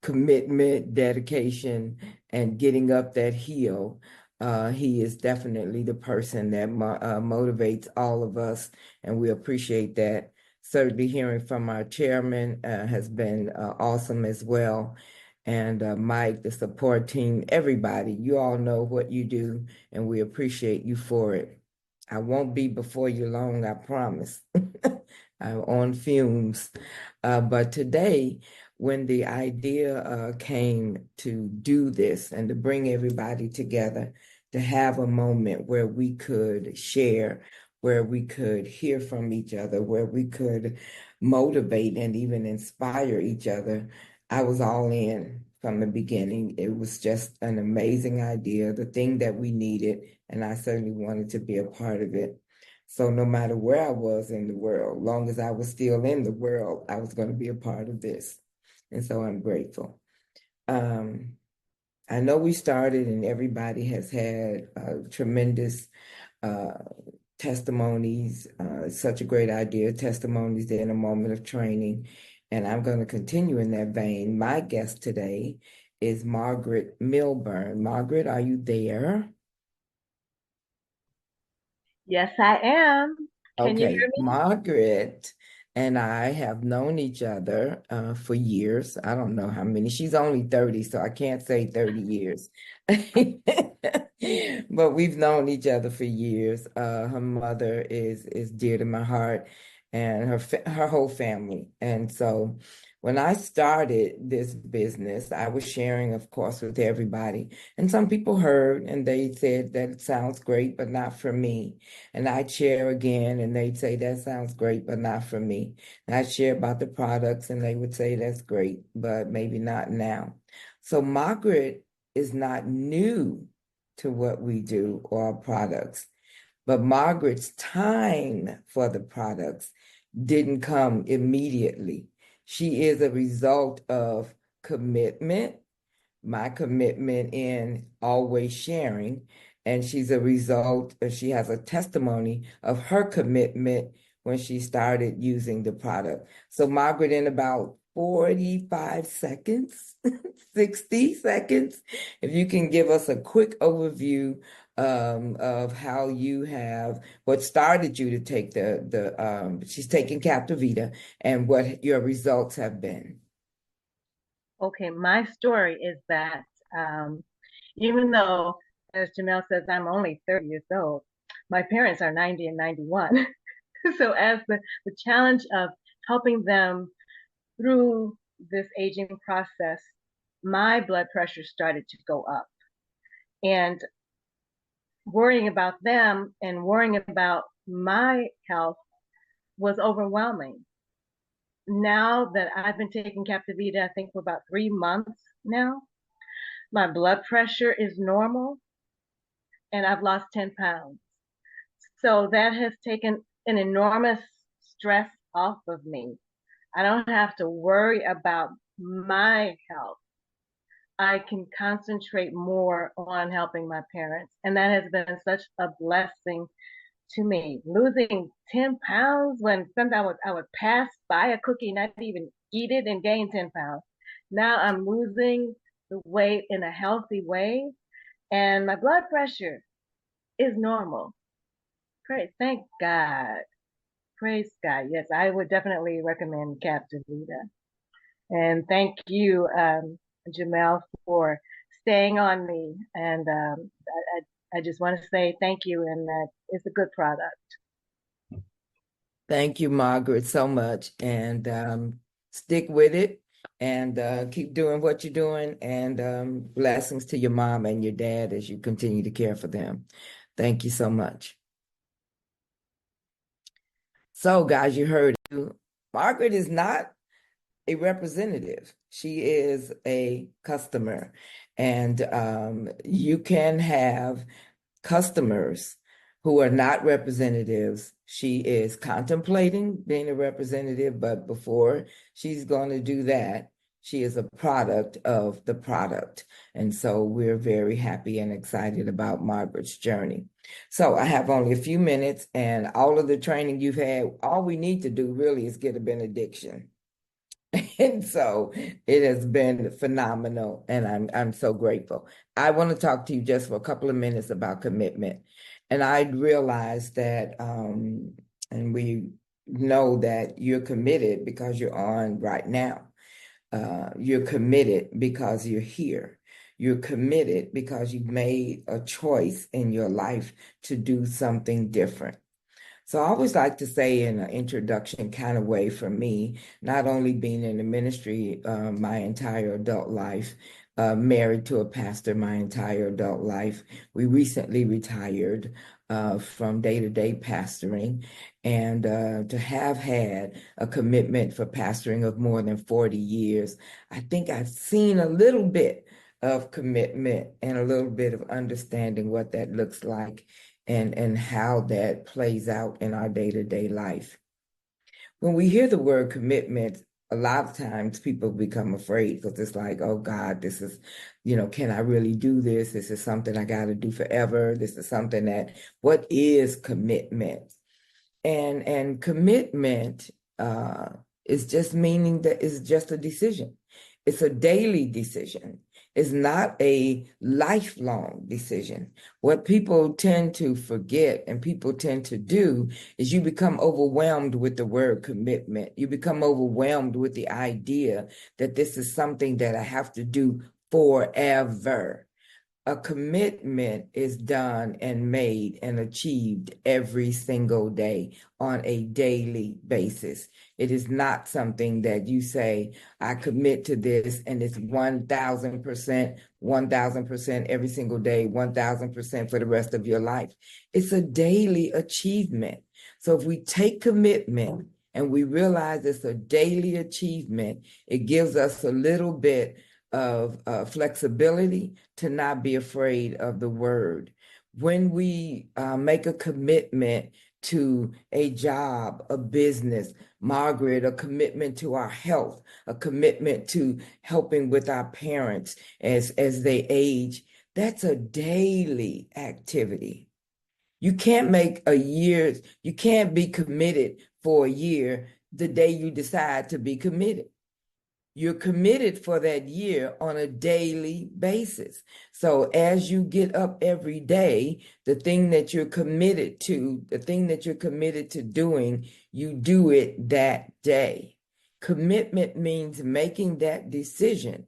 commitment, dedication, and getting up that hill, he is definitely the person that motivates all of us, and we appreciate that. Certainly hearing from our chairman has been awesome as well. And Mike, the support team, everybody, you all know what you do, and we appreciate you for it. I won't be before you long, I promise. I'm on fumes. But today, when the idea came to do this and to bring everybody together, to have a moment where we could share, where we could hear from each other, where we could motivate and even inspire each other, I was all in from the beginning. It was just an amazing idea, the thing that we needed, and I certainly wanted to be a part of it. So no matter where I was in the world, long as I was still in the world, I was going to be a part of this. And so I'm grateful. I know we started and everybody has had tremendous testimonies, such a great idea, testimonies in a moment of training. And I'm going to continue in that vein. My guest today is Margaret Milburn. Margaret, are you there? Yes, I am. Can you Okay, hear me? Margaret, and I have known each other for years. I don't know how many. She's only 30, so I can't say 30 years. But we've known each other for years. Her mother is dear to my heart, and her whole family. And so when I started this business, I was sharing, of course, with everybody. And some people heard and they said that it sounds great, but not for me. And I'd share again and they'd say that sounds great, but not for me. And I'd share about the products and they would say that's great, but maybe not now. So Margaret is not new to what we do or our products, but Margaret's time for the products didn't come immediately. She is a result of commitment, my commitment in always sharing, and she's a result, she has a testimony of her commitment when she started using the product. So Margaret, in about 45 seconds, 60 seconds, if you can give us a quick overview of how you have, what started you to take she's taking Captivita, and what your results have been. Okay, my story is that even though, as Jamel says, I'm only 30 years old, my parents are 90 and 91. So as the challenge of helping them through this aging process, my blood pressure started to go up. And worrying about them and worrying about my health was overwhelming. Now that I've been taking Captivita, I think for about 3 months now, my blood pressure is normal and I've lost 10 pounds. So that has taken an enormous stress off of me. I don't have to worry about my health. I can concentrate more on helping my parents. And that has been such a blessing to me. Losing 10 pounds when sometimes I would pass by a cookie, not even eat it, and gain 10 pounds. Now I'm losing the weight in a healthy way, and my blood pressure is normal. Thank God. Praise God. Yes, I would definitely recommend Captivita. And thank you, Jamel, for staying on me. And I just want to say thank you, and that it's a good product. Thank you, Margaret, so much. And stick with it and keep doing what you're doing. And blessings to your mom and your dad as you continue to care for them. Thank you so much. So, guys, you heard it. Margaret is not a representative. She is a customer. And you can have customers who are not representatives. She is contemplating being a representative, but before she's going to do that, she is a product of the product. And so we're very happy and excited about Margaret's journey. So I have only a few minutes, and all of the training you've had, all we need to do really is get a benediction. And so it has been phenomenal, and I'm so grateful. I want to talk to you just for a couple of minutes about commitment. And I realized that, and we know that you're committed because you're on right now. You're committed because you're here. You're committed because you've made a choice in your life to do something different. So I always like to say in an introduction kind of way, for me, not only being in the ministry my entire adult life, married to a pastor my entire adult life. We recently retired from day-to-day pastoring, and to have had a commitment for pastoring of more than 40 years, I think I've seen a little bit of commitment and a little bit of understanding what that looks like and how that plays out in our day-to-day life. When we hear the word commitment, a lot of times people become afraid because it's like, oh God, this is, can I really do this? This is something I got to do forever. This is something that, what is commitment? And commitment is just meaning that it's just a decision. It's a daily decision. is not a lifelong decision. What people tend to forget and people tend to do is you become overwhelmed with the word commitment. You become overwhelmed with the idea that this is something that I have to do forever. A commitment is done and made and achieved every single day on a daily basis. It is not something that you say, I commit to this and it's 1000% every single day, 1000% for the rest of your life. It's a daily achievement. So if we take commitment and we realize it's a daily achievement, it gives us a little bit of flexibility to not be afraid of the word. When we make a commitment to a job, a business, Margaret, a commitment to our health, a commitment to helping with our parents as they age, that's a daily activity. You can't you can't be committed for a year the day you decide to be committed. You're committed for that year on a daily basis. So as you get up every day, the thing that you're committed to, the thing that you're committed to doing, you do it that day. Commitment means making that decision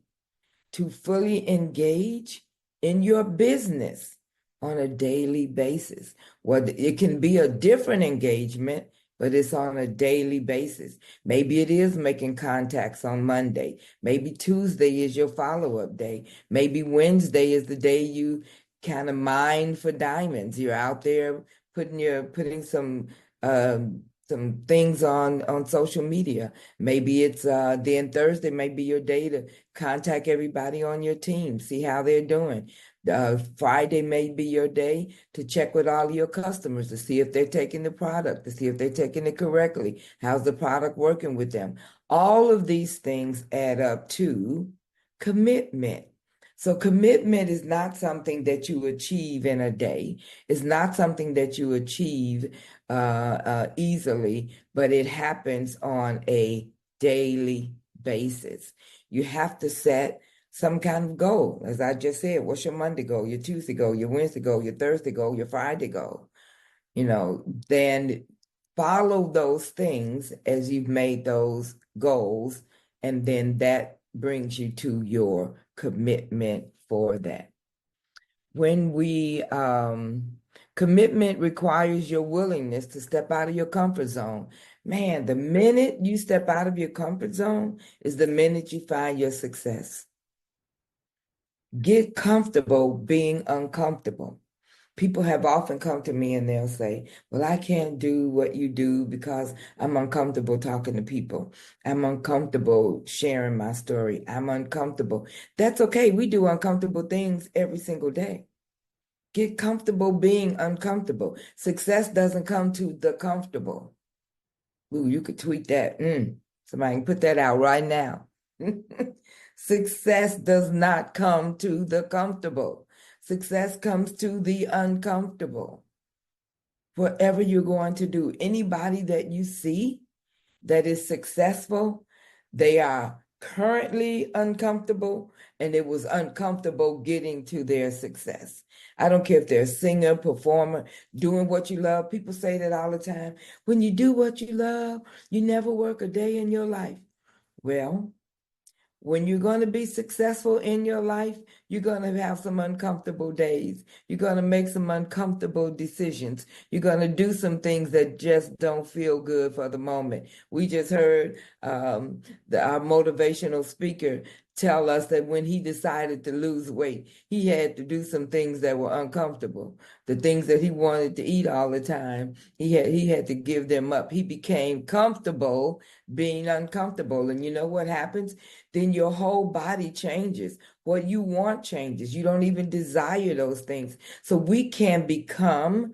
to fully engage in your business on a daily basis. Well, it can be a different engagement, but it's on a daily basis. Maybe it is making contacts on Monday. Maybe Tuesday is your follow-up day. Maybe Wednesday is the day you kind of mine for diamonds. You're out there putting some things on social media. Maybe it's then Thursday may be your day to contact everybody on your team, see how they're doing. Friday may be your day to check with all of your customers to see if they're taking the product, to see if they're taking it correctly. How's the product working with them? All of these things add up to commitment. So commitment is not something that you achieve in a day. It's not something that you achieve easily, but it happens on a daily basis. You have to set some kind of goal. As I just said, what's your Monday goal, your Tuesday goal, your Wednesday goal, your Thursday goal, your Friday goal? Then follow those things as you've made those goals, and then that brings you to your commitment for that. When commitment requires your willingness to step out of your comfort zone. Man, the minute you step out of your comfort zone is the minute you find your success. Get comfortable being uncomfortable. People have often come to me and they'll say, well, I can't do what you do because I'm uncomfortable talking to people. I'm uncomfortable sharing my story. I'm uncomfortable. That's okay. We do uncomfortable things every single day. Get comfortable being uncomfortable. Success doesn't come to the comfortable. Ooh, you could tweet that. Somebody can put that out right now. Success does not come to the comfortable. Success comes to the uncomfortable. Whatever you're going to do, anybody that you see that is successful, they are currently uncomfortable, and it was uncomfortable getting to their success. I don't care if they're a singer, performer, doing what you love. People say that all the time. When you do what you love, you never work a day in your life. Well, when you're going to be successful in your life, you're going to have some uncomfortable days. You're going to make some uncomfortable decisions. You're going to do some things that just don't feel good for the moment. We just heard our motivational speaker tell us that when he decided to lose weight, he had to do some things that were uncomfortable. The things that he wanted to eat all the time, he had to give them up. He became comfortable being uncomfortable. And you know what happens? Then your whole body changes. What you want changes. You don't even desire those things. So we can become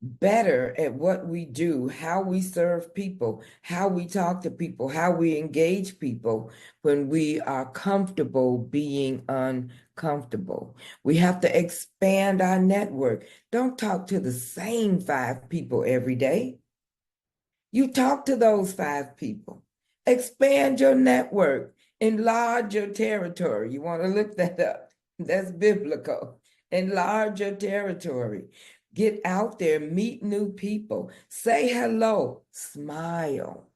better at what we do, how we serve people, how we talk to people, how we engage people when we are comfortable being uncomfortable. We have to expand our network. Don't talk to the same 5 people every day. You talk to those 5 people. Expand your network. Enlarge your territory. You want to look that up. That's biblical. Enlarge your territory. Get out there, meet new people, say hello, smile.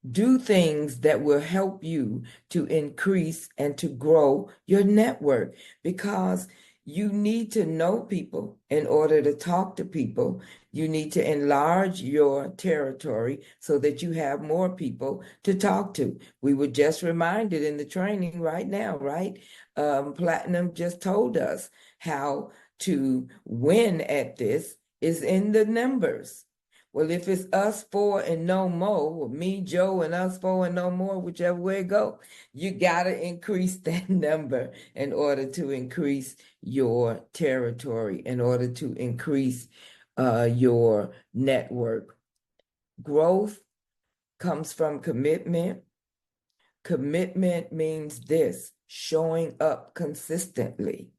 Do things that will help you to increase and to grow your network, because you need to know people in order to talk to people. You need to enlarge your territory so that you have more people to talk to. We were just reminded in the training right now, right? Platinum just told us how to win at this is in the numbers. Well, if it's us four and no more, or me, Joe, and us four and no more, whichever way it go, you got to increase that number in order to increase your territory, in order to increase your network. Growth comes from commitment. Commitment means this: showing up consistently.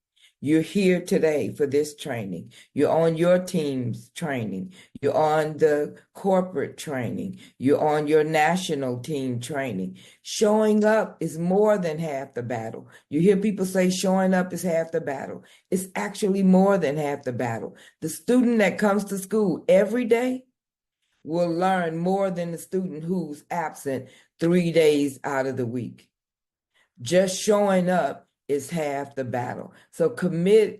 You're here today for this training. You're on your team's training. You're on the corporate training. You're on your national team training. Showing up is more than half the battle. You hear people say showing up is half the battle. It's actually more than half the battle. The student that comes to school every day will learn more than the student who's absent 3 days out of the week. Just showing up is half the battle. So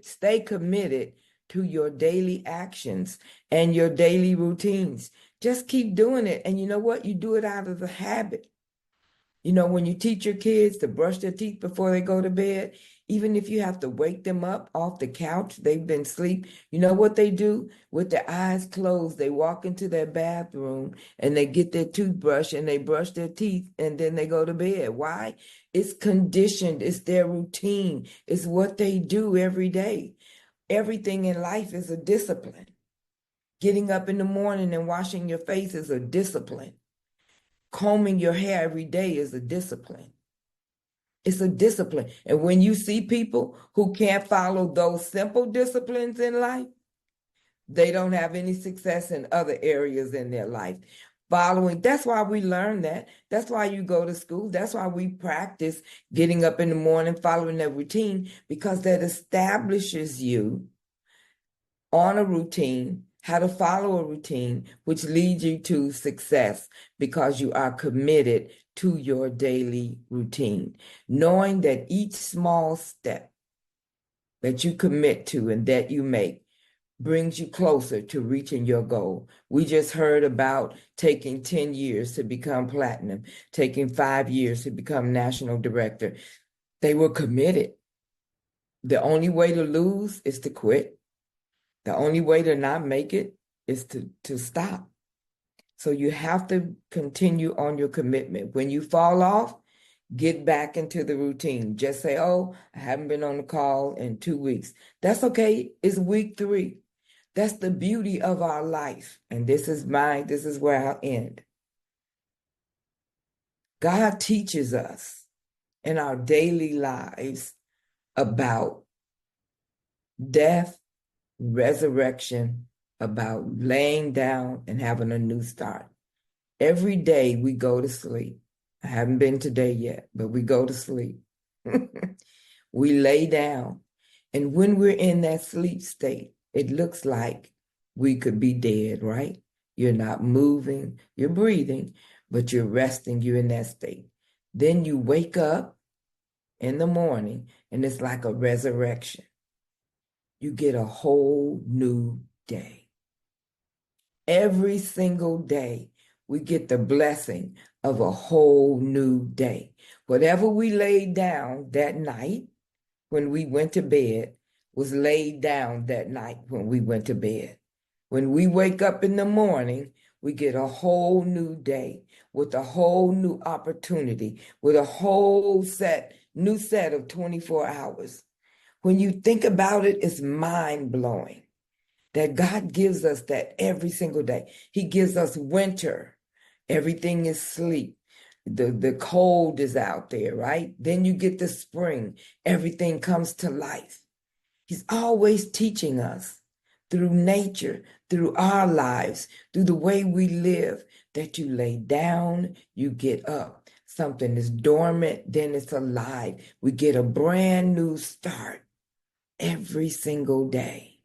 stay committed to your daily actions and your daily routines. Just keep doing it. And you know what? You do it out of the habit. You know, when you teach your kids to brush their teeth before they go to bed, even if you have to wake them up off the couch, they've been asleep, you know what they do? With their eyes closed, they walk into their bathroom and they get their toothbrush and they brush their teeth and then they go to bed. Why? It's conditioned. It's their routine. It's what they do every day. Everything in life is a discipline. Getting up in the morning and washing your face is a discipline. Combing your hair every day is a discipline. It's a discipline. And when you see people who can't follow those simple disciplines in life, they don't have any success in other areas in their life. That's why we learn that. That's why you go to school. That's why we practice getting up in the morning, following that routine, because that establishes you on a routine, how to follow a routine, which leads you to success because you are committed to your daily routine. Knowing that each small step that you commit to and that you make brings you closer to reaching your goal. We just heard about taking 10 years to become platinum, taking 5 years to become national director. They were committed. The only way to lose is to quit. The only way to not make it is to stop. So you have to continue on your commitment. When you fall off, get back into the routine. Just say, oh, I haven't been on the call in 2 weeks. That's okay. It's week 3. That's the beauty of our life. And this is where I'll end. God teaches us in our daily lives about death, resurrection, about laying down and having a new start. Every day we go to sleep. I haven't been today yet, but we go to sleep. We lay down. And when we're in that sleep state, it looks like we could be dead, right? You're not moving, you're breathing, but you're resting, you're in that state. Then you wake up in the morning and it's like a resurrection. You get a whole new day. Every single day, we get the blessing of a whole new day. Whatever we laid down that night when we went to bed was laid down that night when we went to bed. When we wake up in the morning, we get a whole new day with a whole new opportunity, with a whole new set of 24 hours. When you think about it, it's mind-blowing that God gives us that every single day. He gives us winter. Everything is sleep. The cold is out there, right? Then you get the spring. Everything comes to life. He's always teaching us through nature, through our lives, through the way we live, that you lay down, you get up. Something is dormant, then it's alive. We get a brand new start every single day.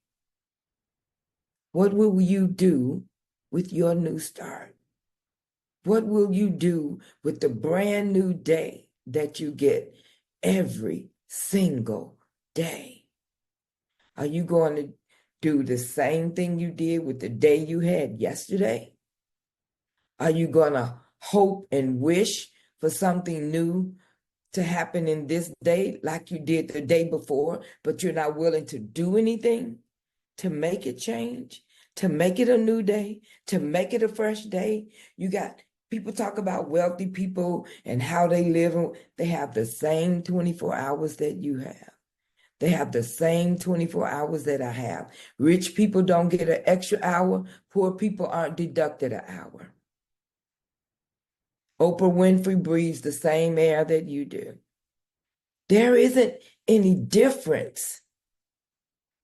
What will you do with your new start? What will you do with the brand new day that you get every single day? Are you going to do the same thing you did with the day you had yesterday? Are you going to hope and wish for something new to happen in this day like you did the day before, but you're not willing to do anything to make it change, to make it a new day, to make it a fresh day? You got people talk about wealthy people and how they live. They have the same 24 hours that you have. They have the same 24 hours that I have. Rich people don't get an extra hour. Poor people aren't deducted an hour. Oprah Winfrey breathes the same air that you do. There isn't any difference.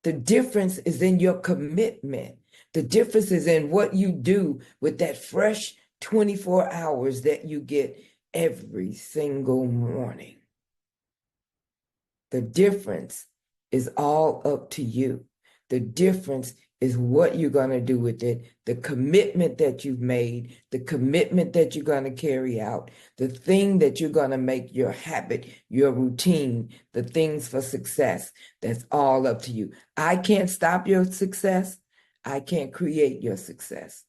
The difference is in your commitment. The difference is in what you do with that fresh 24 hours that you get every single morning. The difference is all up to you. The difference is what you're going to do with it, the commitment that you've made, the commitment that you're going to carry out, the thing that you're going to make your habit, your routine, the things for success. That's all up to you. I can't stop your success. I can't create your success.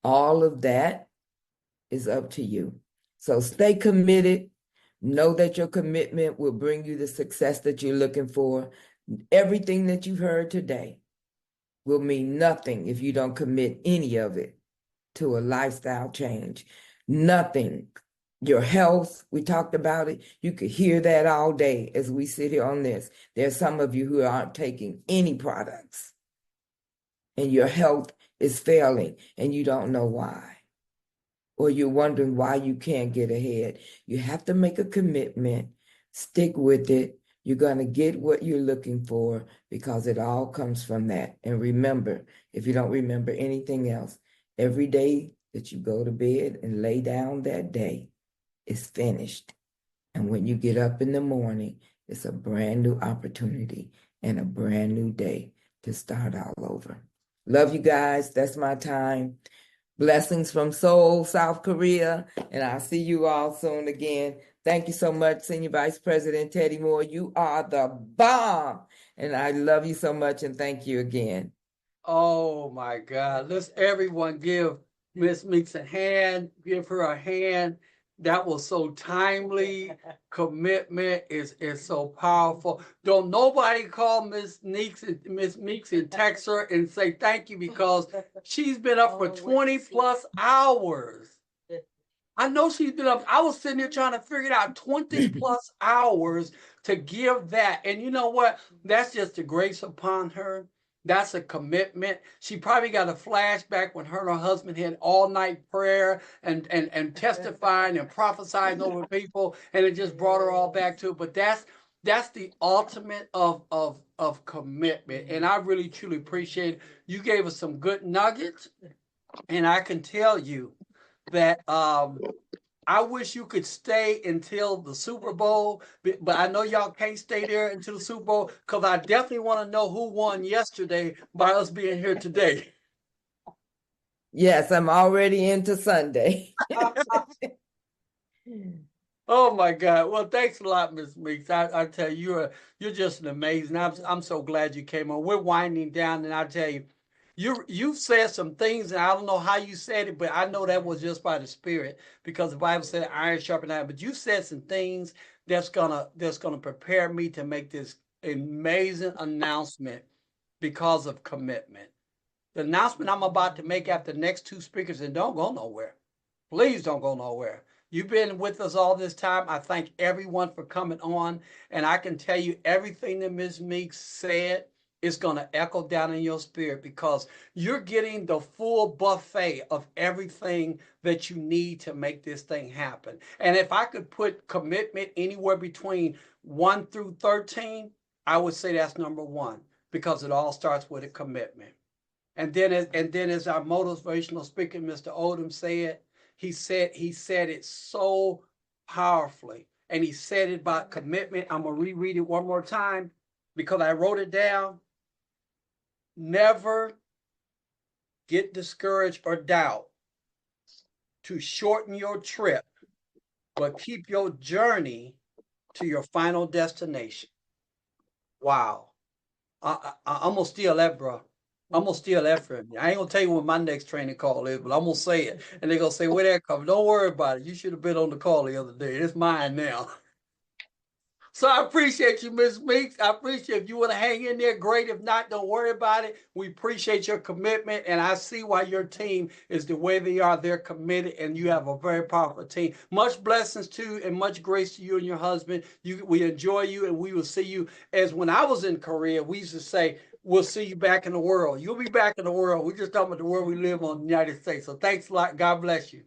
All of that is up to you. So stay committed. Know that your commitment will bring you the success that you're looking for. Everything that you've heard today will mean nothing if you don't commit any of it to a lifestyle change. Nothing. Your health, we talked about it. You could hear that all day as we sit here on this. There's some of you who aren't taking any products, and your health is failing, and you don't know why. Or you're wondering why you can't get ahead. You have to make a commitment, stick with it. You're going to get what you're looking for because it all comes from that. And remember, if you don't remember anything else, every day that you go to bed and lay down that day is finished. And when you get up in the morning, it's a brand new opportunity and a brand new day to start all over. Love you guys. That's my time. Blessings from Seoul, South Korea, and I'll see you all soon again. Thank you so much, Senior Vice President Teddy Moore. You are the bomb, and I love you so much, and thank you again. Oh my God. Let's everyone give Miss Meeks a hand, give her a hand. That was so timely. Commitment is so powerful. Don't nobody call Miss Meeks and text her and say thank you, because she's been up for 20 plus hours. I know she's been up. I was sitting there trying to figure it out, 20 plus hours to give that. And you know what? That's just the grace upon her. That's a commitment. She probably got a flashback when her and her husband had all night prayer and testifying and prophesying over people, and it just brought her all back to it. But that's the ultimate of commitment. And I really truly appreciate it. You gave us some good nuggets, and I can tell you that I wish you could stay until the Super Bowl, but I know y'all can't stay there until the Super Bowl, because I definitely want to know who won yesterday by us being here today. Yes, I'm already into Sunday. Oh my God. Well, thanks a lot, Ms. Meeks. I tell you, you're just an amazing. I'm so glad you came on. We're winding down, and I tell you, you've said some things, and I don't know how you said it, but I know that was just by the Spirit, because the Bible said iron sharpen iron. But you said some things that's gonna prepare me to make this amazing announcement because of commitment. The announcement I'm about to make after the next two speakers, and don't go nowhere. Please don't go nowhere. You've been with us all this time. I thank everyone for coming on, and I can tell you everything that Ms. Meeks said is going to echo down in your spirit, because you're getting the full buffet of everything that you need to make this thing happen. And if I could put commitment anywhere between 1 through 13, I would say that's number 1, because it all starts with a commitment. And then as our motivational speaker, Mr. Odom, said, he said it so powerfully. And he said it about commitment. I'm going to reread it one more time because I wrote it down. Never get discouraged or doubt to shorten your trip, but keep your journey to your final destination. Wow. I'm going to steal that, bro. I'm going to steal that from you. I ain't going to tell you what my next training call is, but I'm going to say it. And they're going to say, where that comes? Don't worry about it. You should have been on the call the other day. It's mine now. So I appreciate you, Ms. Meeks. I appreciate if you want to hang in there, great. If not, don't worry about it. We appreciate your commitment, and I see why your team is the way they are. They're committed, and you have a very powerful team. Much blessings to you and much grace to you and your husband. We enjoy you, and we will see you. As when I was in Korea, we used to say, we'll see you back in the world. You'll be back in the world. We're just talking about the world we live on in the United States. So thanks a lot. God bless you.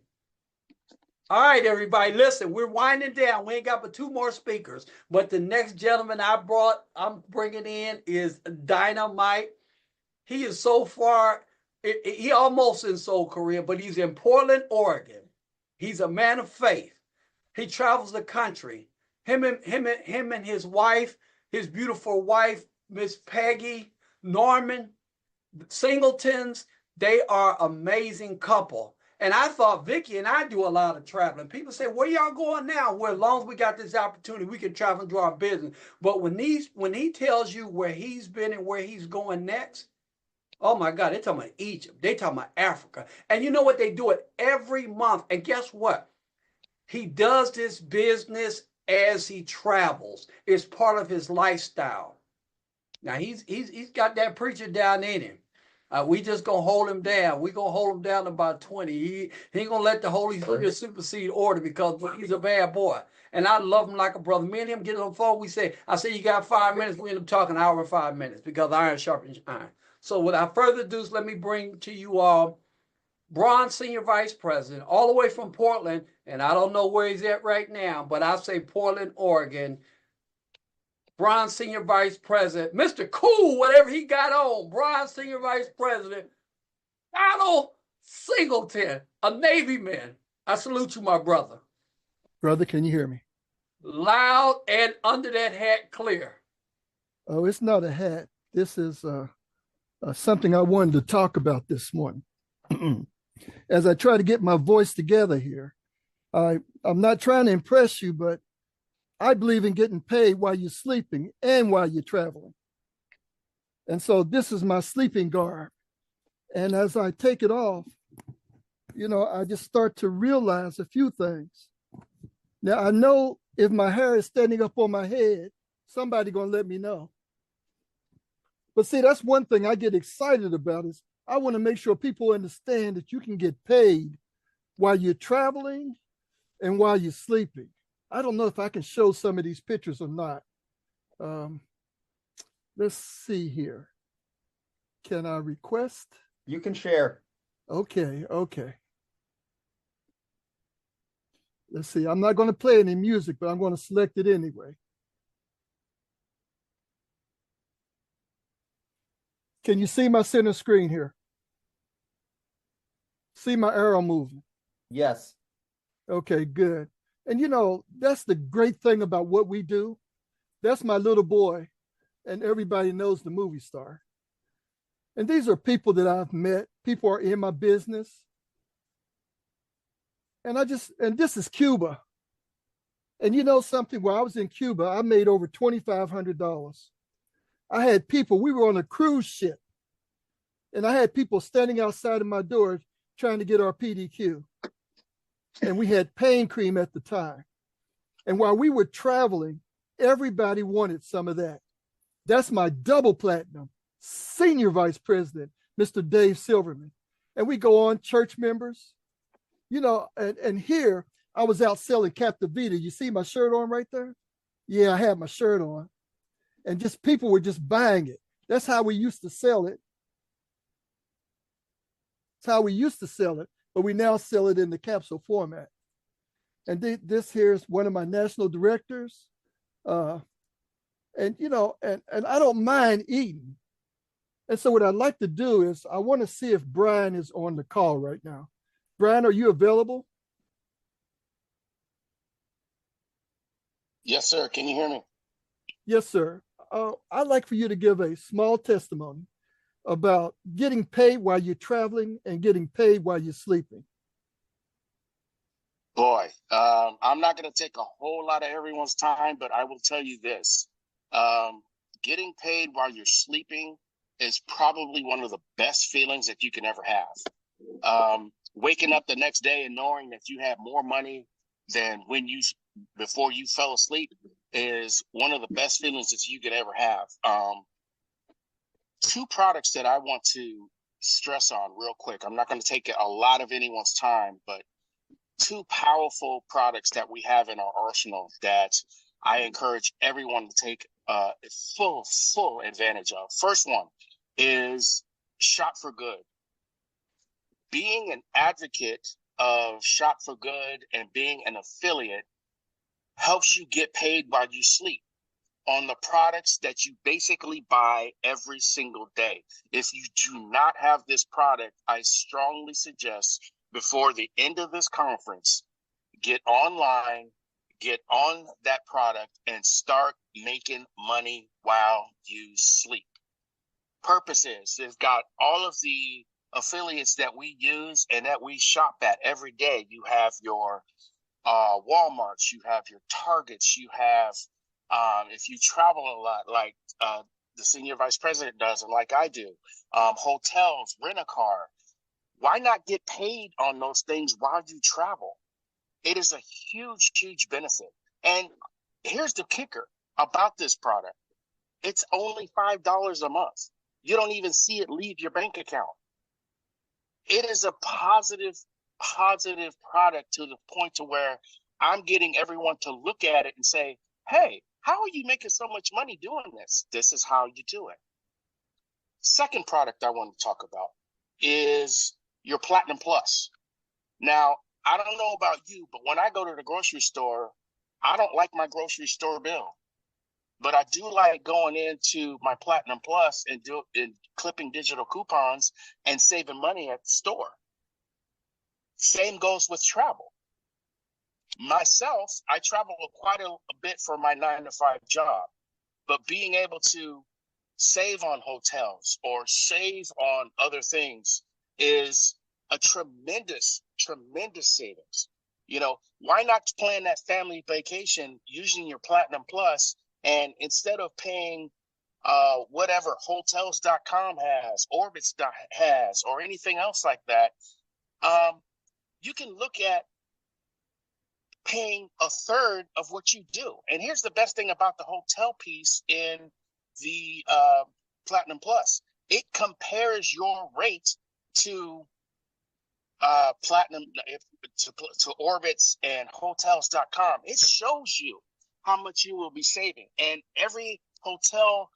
All right, everybody, listen, we're winding down. We ain't got but 2 more speakers, but the next gentleman I'm bringing in is Dynamite. He is so far, he almost in Seoul, Korea, but he's in Portland, Oregon. He's a man of faith. He travels the country. Him and his wife, his beautiful wife, Miss Peggy Norman Singletons, they are an amazing couple. And I thought Vicky and I do a lot of traveling. People say, where y'all going now? Well, as long as we got this opportunity, we can travel and do our business. But when he tells you where he's been and where he's going next, oh my God, they're talking about Egypt. They're talking about Africa. And you know what? They do it every month. And guess what? He does this business as he travels. It's part of his lifestyle. Now, he's got that preacher down in him. We just gonna hold him down. We gonna hold him down to about 20. He ain't gonna let the Holy Spirit supersede order because he's a bad boy. And I love him like a brother. Me and him get on the phone. I say, you got 5 minutes. We end up talking an hour and 5 minutes because iron sharpens iron. So without further ado, let me bring to you all Bron, Senior Vice President, all the way from Portland. And I don't know where he's at right now, but I say Portland, Oregon. Bron, Senior Vice President, Mr. Cool, whatever he got on, Bron, Senior Vice President, Donald Singleton, a Navy man. I salute you, my brother. Brother, can you hear me? Loud and under that hat clear. Oh, it's not a hat. This is something I wanted to talk about this morning. As I try to get my voice together here, I'm not trying to impress you, but I believe in getting paid while you're sleeping and while you're traveling. And so this is my sleeping garb. And as I take it off, I just start to realize a few things. Now, I know if my hair is standing up on my head, somebody going to let me know. But see, that's one thing I get excited about is I want to make sure people understand that you can get paid while you're traveling and while you're sleeping. I don't know if I can show some of these pictures or not. Let's see here. Can I request? You can share. Okay. Let's see. I'm not going to play any music, but I'm going to select it anyway. Can you see my center screen here? See my arrow moving? Yes. Okay, good. And that's the great thing about what we do. That's my little boy, and everybody knows the movie star. And these are people that I've met. People are in my business. And this is Cuba. And you know something, while I was in Cuba, I made over $2,500. I had people, we were on a cruise ship, and I had people standing outside of my door trying to get our PDQ. And we had pain cream at the time. And while we were traveling, everybody wanted some of that. That's my double platinum Senior Vice President, Mr. Dave Silverman. And we go on, church members, and here I was out selling Captivita. You see my shirt on right there? Yeah, I had my shirt on. And just people were just buying it. That's how we used to sell it. That's how we used to sell it. But we now sell it in the capsule format. And this here is one of my national directors. And I don't mind eating. And so what I'd like to do is I want to see if Brian is on the call right now. Brian, are you available? Yes, sir. Can you hear me? Yes, sir. I'd like for you to give a small testimony about getting paid while you're traveling and getting paid while you're sleeping. Boy, I'm not going to take a whole lot of everyone's time, but I will tell you this. Getting paid while you're sleeping is probably one of the best feelings that you can ever have. Waking up the next day and knowing that you have more money than before you fell asleep is one of the best feelings that you could ever have. Two products that I want to stress on real quick. I'm not going to take a lot of anyone's time, but two powerful products that we have in our arsenal that I encourage everyone to take full advantage of. First one is Shop for Good. Being an advocate of Shop for Good and being an affiliate helps you get paid while you sleep on the products that you basically buy every single day. If you do not have this product, I strongly suggest before the end of this conference, get online, get on that product, and start making money while you sleep. Purpose is, they've got all of the affiliates that we use and that we shop at every day. You have your Walmarts, you have your Targets, you have, if you travel a lot, like the senior vice president does, and like I do, hotels, rent a car. Why not get paid on those things while you travel? It is a huge benefit. And here's the kicker about this product. It's only $5 a month. You don't even see it leave your bank account. It is a positive product to the point to where I'm getting everyone to look at it and say, hey, how are you making so much money doing this? This is how you do it. Second product I want to talk about is your Platinum Plus. Now, I don't know about you, but when I go to the grocery store, I don't like my grocery store bill. But I do like going into my Platinum Plus and clipping digital coupons and saving money at the store. Same goes with travel. Myself, I travel quite a bit for my 9-to-5 job, but being able to save on hotels or save on other things is a tremendous savings. You know, why not plan that family vacation using your Platinum Plus, and instead of paying whatever Hotels.com has, Orbitz has, or anything else like that, you can look at paying a third of what you do. And here's the best thing about the hotel piece in the Platinum Plus. It compares your rate to Platinum, to Orbitz and Hotels.com. It shows you how much you will be saving. And every hotel,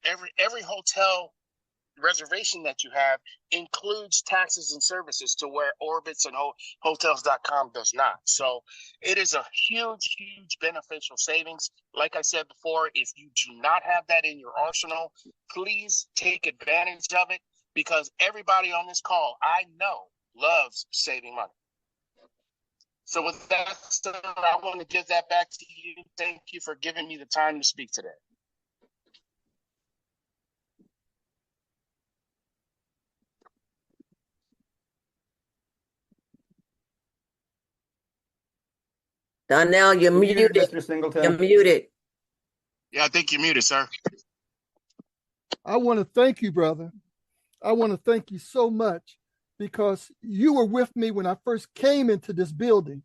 every hotel reservation that you have includes taxes and services, to where Orbitz and Hotels.com does not. So it is a huge beneficial savings. Like I said before, if you do not have that in your arsenal, please take advantage of it, because everybody on this call, I know, loves saving money. So with that said, I want to give that back to you. Thank you for giving me the time to speak today. Donnell, you're muted. Mr. Singleton. You're muted. Yeah, I think you're muted, sir. I want to thank you, brother. I want to thank you so much, because you were with me when I first came into this building.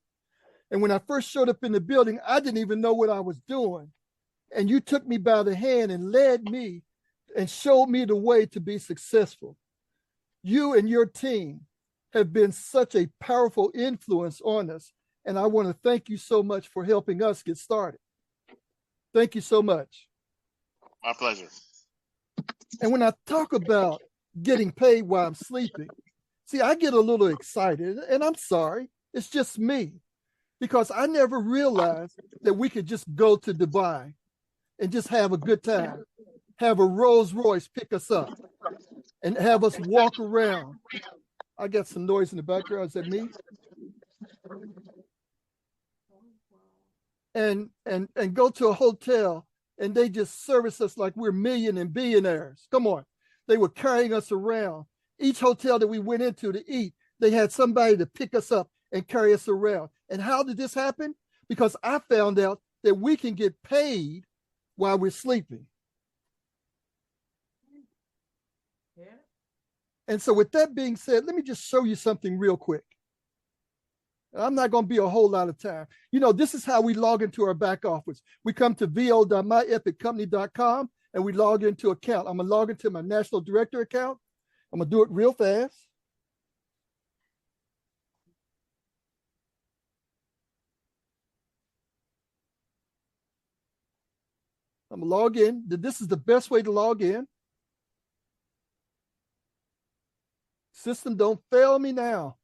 And when I first showed up in the building, I didn't even know what I was doing. And you took me by the hand and led me and showed me the way to be successful. You and your team have been such a powerful influence on us. And I want to thank you so much for helping us get started. Thank you so much. My pleasure. And when I talk about getting paid while I'm sleeping, see, I get a little excited, and I'm sorry, it's just me, because I never realized that we could just go to Dubai and just have a good time, have a Rolls Royce pick us up, and have us walk around. I got some noise in the background. Is that me? and go to a hotel and they just service us like we're million and billionaires. Come on. They were carrying us around. Each hotel that we went into to eat, they had somebody to pick us up and carry us around. And how did this happen? Because I found out that we can get paid while we're sleeping. Yeah. And so with that being said, let me just show you something real quick. I'm not going to be a whole lot of time. You know, this is how we log into our back office. We come to vo.myepiccompany.com and we log into account. I'm going to log into my national director account. I'm going to do it real fast. I'm going to log in. This is the best way to log in. System, don't fail me now.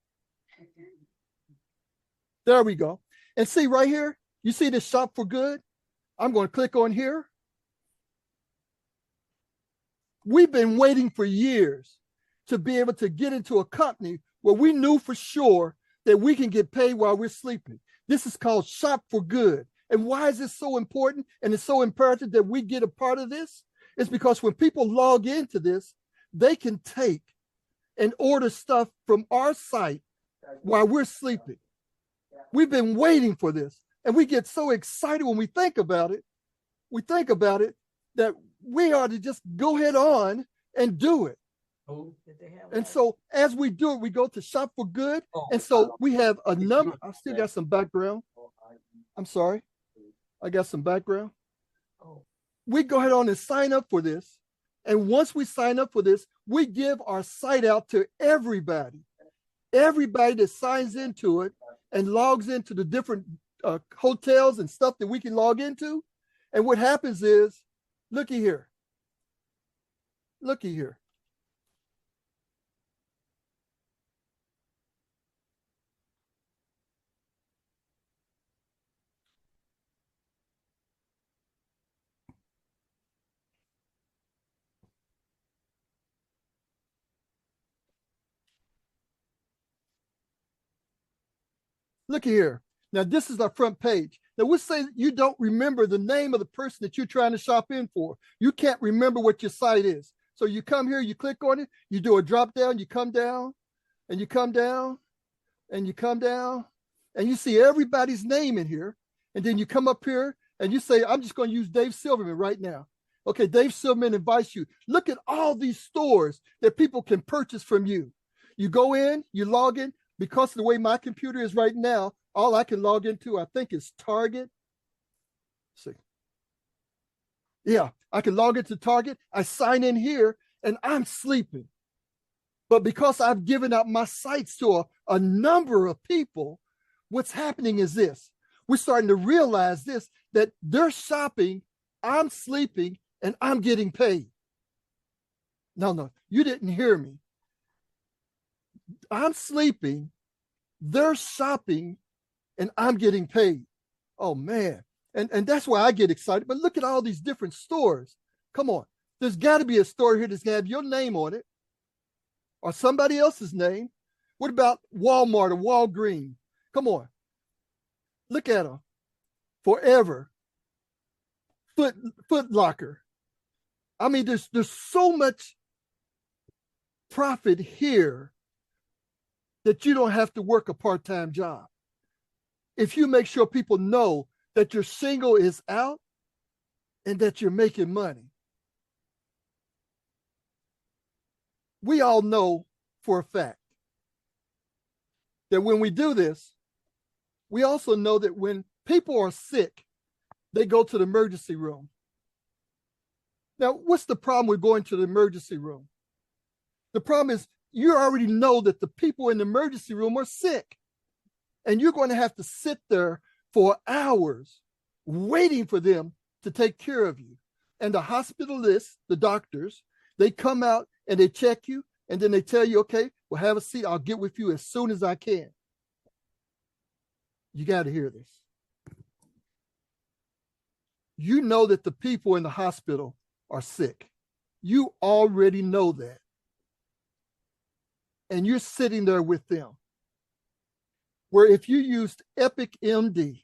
There we go. And see right here, you see this shop for good? I'm going to click on here. We've been waiting for years to be able to get into a company where we knew for sure that we can get paid while we're sleeping. This is called Shop for Good. And why is this so important? And it's so imperative that we get a part of this? It's because when people log into this, they can take and order stuff from our site while we're sleeping. We've been waiting for this. And we get so excited when we think about it. We think about it that we ought to just go head on and do it. And so as we do it, we go to Shop for Good. And so we have a number. I still got some background. I'm sorry. I got some background. We go ahead on and sign up for this. And once we sign up for this, we give our site out to everybody. Everybody that signs into it and logs into the different hotels and stuff that we can log into. And what happens is, looky here. Looky here. Look here. Now, this is our front page. Now, we'll say you don't remember the name of the person that you're trying to shop in for. You can't remember what your site is. So you come here, you click on it, you do a drop down, you come down, and you come down, and you come down, and you see everybody's name in here. And then you come up here and you say, I'm just going to use Dave Silverman right now. Okay, Dave Silverman invites you. Look at all these stores that people can purchase from you. You go in, you log in. Because of the way my computer is right now, all I can log into, I think, is Target. Let's see. Yeah, I can log into Target. I sign in here, and I'm sleeping. But because I've given out my sites to a number of people, what's happening is this. We're starting to realize this, that they're shopping, I'm sleeping, and I'm getting paid. No, you didn't hear me. I'm sleeping, they're shopping, and I'm getting paid. Oh, man. And that's why I get excited. But look at all these different stores. Come on. There's got to be a store here that's going to have your name on it or somebody else's name. What about Walmart or Walgreens? Come on. Look at them. Forever. Foot Locker. I mean, there's so much profit here that you don't have to work a part-time job. If you make sure people know that your shingle is out and that you're making money. We all know for a fact that when we do this, we also know that when people are sick, they go to the emergency room. Now, what's the problem with going to the emergency room? The problem is you already know that the people in the emergency room are sick. And you're going to have to sit there for hours waiting for them to take care of you. And the hospitalists, the doctors, they come out and they check you. And then they tell you, okay, well, have a seat. I'll get with you as soon as I can. You got to hear this. You know that the people in the hospital are sick. You already know that. And you're sitting there with them. Where if you used Epic MD,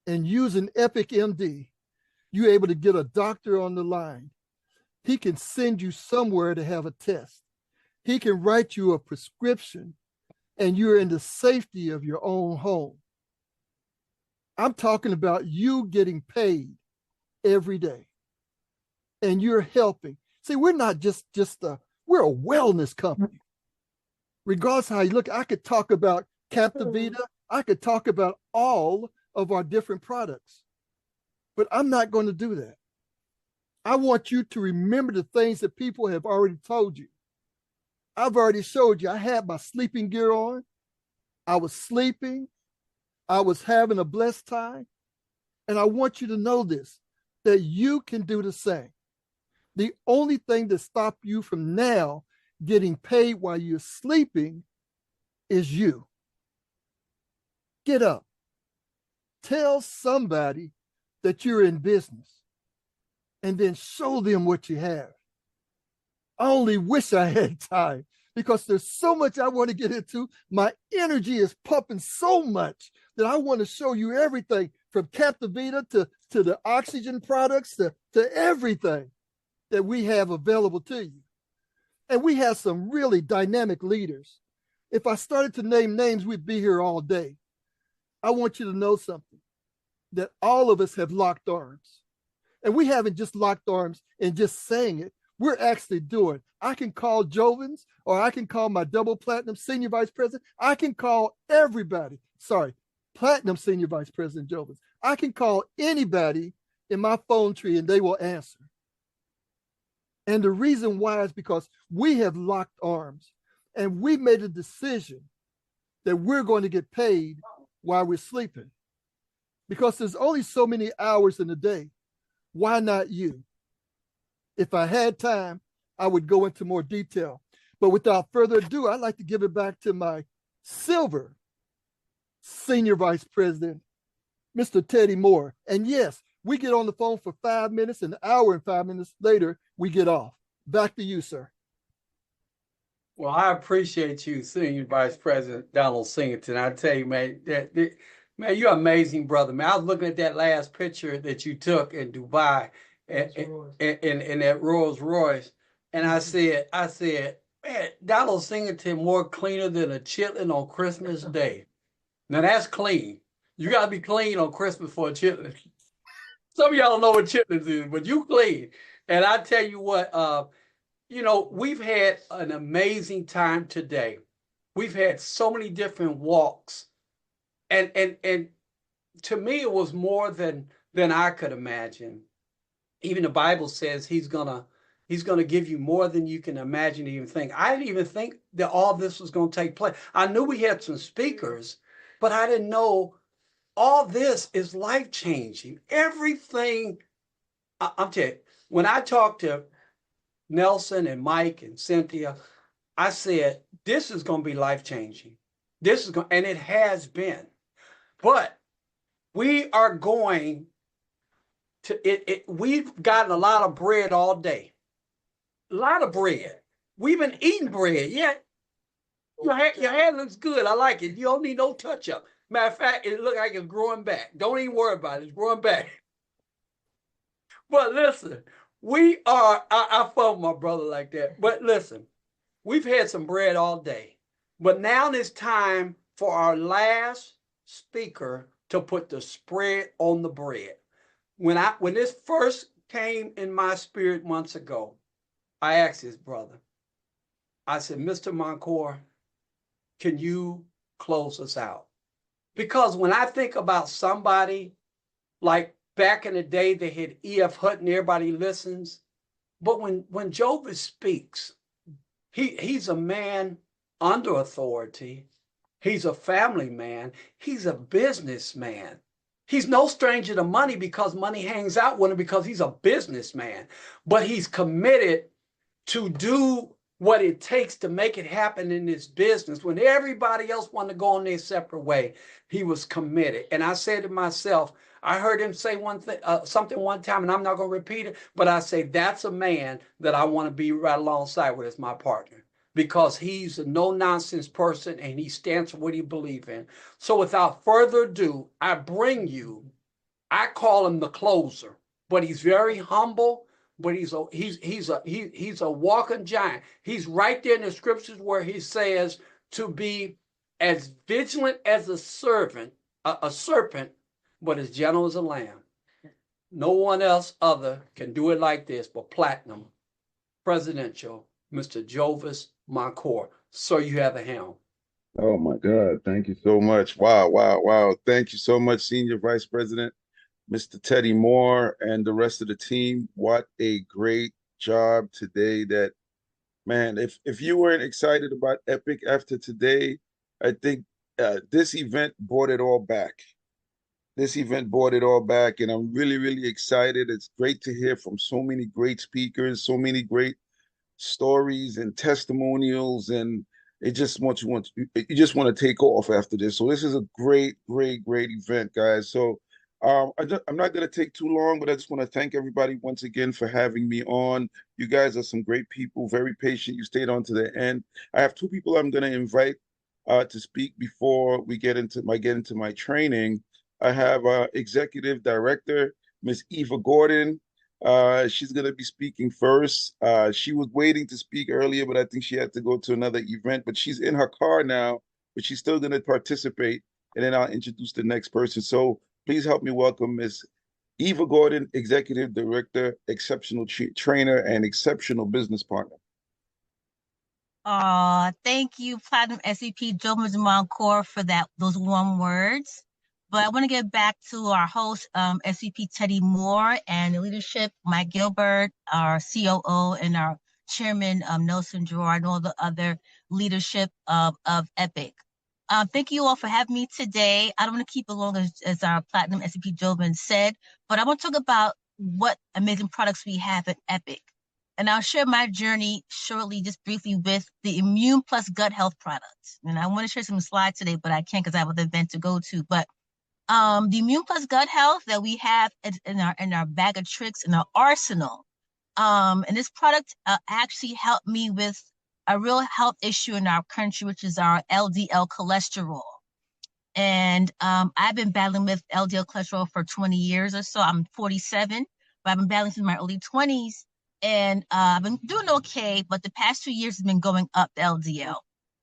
and using Epic MD, you're able to get a doctor on the line. He can send you somewhere to have a test. He can write you a prescription, and you're in the safety of your own home. I'm talking about you getting paid every day, and you're helping. See, we're not we're a wellness company. Regardless how you look, I could talk about Captivita. I could talk about all of our different products, but I'm not going to do that. I want you to remember the things that people have already told you. I've already showed you. I had my sleeping gear on. I was sleeping. I was having a blessed time. And I want you to know this, that you can do the same. The only thing that stops you from now getting paid while you're sleeping is you. Get up. Tell somebody that you're in business, and then show them what you have. I only wish I had time, because there's so much I want to get into. My energy is pumping so much that I want to show you everything from Captivita to the oxygen products to everything that we have available to you. And we have some really dynamic leaders. If I started to name names, we'd be here all day. I want you to know something, that all of us have locked arms. And we haven't just locked arms and just saying it. We're actually doing. I can call Jovens, or I can call my double platinum senior vice president. I can call everybody. Sorry, platinum senior vice president Jovens. I can call anybody in my phone tree and they will answer. And the reason why is because we have locked arms, and we made a decision that we're going to get paid while we're sleeping. Because there's only so many hours in a day. Why not you? If I had time, I would go into more detail. But without further ado, I'd like to give it back to my silver senior vice president, Mr. Teddy Moore. And yes, we get on the phone for 5 minutes, an hour and 5 minutes later, we get off. Back to you, sir. Well, I appreciate you, Senior Vice President Donald Singleton. I tell you, man, man, you're an amazing brother, man. I was looking at that last picture that you took in Dubai in that Rolls Royce, and I said, man, Donald Singleton more cleaner than a chitlin on Christmas Day. Now that's clean. You got to be clean on Christmas for a chitlin. Some of y'all don't know what chitlins is, but you clean. And I tell you what, you know, we've had an amazing time today. We've had so many different walks. And to me, it was more than I could imagine. Even the Bible says he's gonna give you more than you can imagine to even think. I didn't even think that all this was going to take place. I knew we had some speakers, but I didn't know all this is life-changing. Everything, I'm telling you, when I talked to Nelson and Mike and Cynthia, I said, this is going to be life-changing. This is going, and it has been. But we are going to, we've gotten a lot of bread all day. A lot of bread. We've been eating bread. Yeah. Your hair looks good. I like it. You don't need no touch-up. Matter of fact, it looks like it's growing back. Don't even worry about it. It's growing back. But listen, we are, I follow my brother like that. But listen, we've had some bread all day. But now it's time for our last speaker to put the spread on the bread. When this first came in my spirit months ago, I asked his brother, I said, Mr. Moncor, can you close us out? Because when I think about somebody like back in the day, they had E.F. Hutton, everybody listens. But when Jovens speaks, he's a man under authority. He's a family man. He's a businessman. He's no stranger to money because money hangs out with him because he's a businessman. But he's committed to do what it takes to make it happen in this business. When everybody else wanted to go on their separate way, he was committed. And I said to myself, I heard him say something one time, and I'm not going to repeat it, but I say that's a man that I want to be right alongside with as my partner, because he's a no-nonsense person and he stands for what he believes in. So without further ado, I bring you I call him the closer, but he's very humble. But he's a walking giant. He's right there in the scriptures where he says to be as vigilant as a serpent, but as gentle as a lamb. No one else other can do it like this but Platinum Presidential, Mr. Jovis Moncor. Sir, you have the helm. Oh my God. Thank you so much. Wow, wow, wow. Thank you so much, Senior Vice President, Mr. Teddy Moore, and the rest of the team. What a great job today. That, man, if you weren't excited about Epic after today, I think this event brought it all back. This event brought it all back, and I'm really, really excited. It's great to hear from so many great speakers, so many great stories and testimonials, and you just want to take off after this. So this is a great, great, great event, guys. So I'm not going to take too long, but I just want to thank everybody once again for having me on. You guys are some great people, very patient. You stayed on to the end. I have two people I'm going to invite to speak before we get into my training. I have Executive Director, Miss Eva Gordon. She's going to be speaking first. She was waiting to speak earlier, but I think she had to go to another event, but she's in her car now, but she's still going to participate. And then I'll introduce the next person. So please help me welcome Miss Eva Gordon, Executive Director, exceptional trainer, and exceptional business partner. Thank you, Platinum SVP Jovis Moncor, for those warm words. But I want to get back to our host, SVP Teddy Moore, and the leadership, Mike Gilbert, our COO, and our chairman, Nelson Gerard, and all the other leadership of Epic. Thank you all for having me today. I don't want to keep it long as our Platinum SVP Jovis said, but I want to talk about what amazing products we have at Epic. And I'll share my journey shortly, just briefly, with the Immune Plus Gut Health products. And I want to share some slides today, but I can't because I have an event to go to. But the Immune Plus Gut Health that we have in our bag of tricks, in our arsenal, and this product actually helped me with a real health issue in our country, which is our LDL cholesterol. And I've been battling with LDL cholesterol for 20 years or so. I'm 47, but I've been battling since my early 20s. And I've been doing okay, but the past 2 years has been going up the LDL.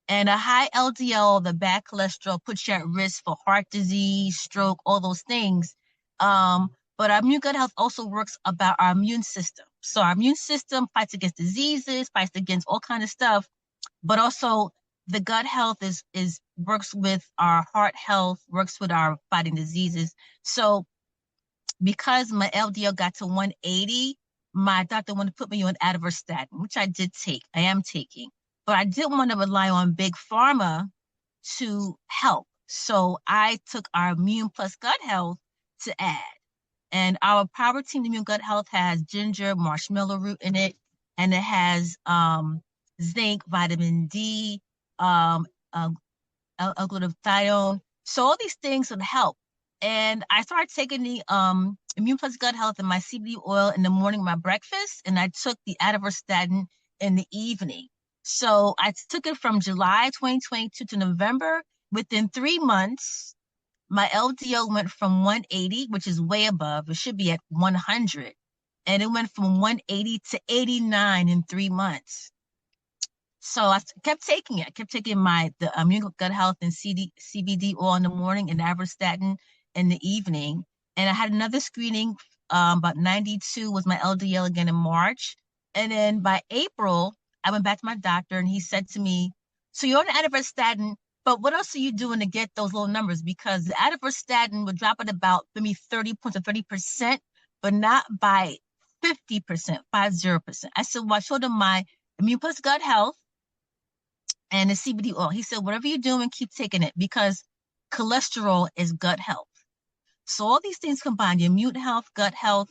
And a high LDL, the bad cholesterol, puts you at risk for heart disease, stroke, all those things. But our immune gut health also works about our immune system. So our immune system fights against diseases, fights against all kinds of stuff, but also the gut health works with our heart health, works with our fighting diseases. So because my LDL got to 180, my doctor wanted to put me on atorvastatin, which I did take. I am taking. But I didn't want to rely on big pharma to help. So I took our Immune Plus Gut Health to add. And our Power Team Immune Gut Health has ginger, marshmallow root in it, and it has zinc, vitamin D, glutathione. So all these things would help. And I started taking the Immune Plus Gut Health and my CBD oil in the morning, my breakfast, and I took the atorvastatin in the evening. So I took it from July 2022 to November. Within 3 months, my LDL went from 180, which is way above. It should be at 100. And it went from 180 to 89 in 3 months. So I kept taking it. I kept taking the Immune Gut Health and CBD oil in the morning and atorvastatin in the evening. And I had another screening, about 92 was my LDL again in March. And then by April, I went back to my doctor and he said to me, so you're on atorvastatin, but what else are you doing to get those low numbers? Because the atorvastatin would drop at about maybe 30 points or 30%, but not by 50%, 50%. I said, well, I showed him my Immune Plus Gut Health and the CBD oil. He said, whatever you're doing, keep taking it because cholesterol is gut health. So all these things combined, your immune health, gut health,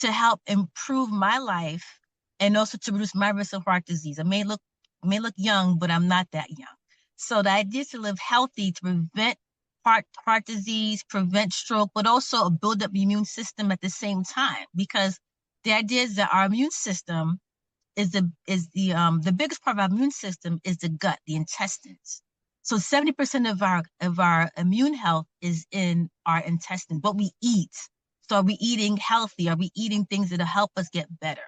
to help improve my life and also to reduce my risk of heart disease. I may look young, but I'm not that young. So the idea is to live healthy, to prevent heart disease, prevent stroke, but also build up the immune system at the same time. Because the idea is that our immune system is the biggest part of our immune system is the gut, the intestines. So 70% of our immune health is in our intestines, what we eat. So are we eating healthy? Are we eating things that'll help us get better?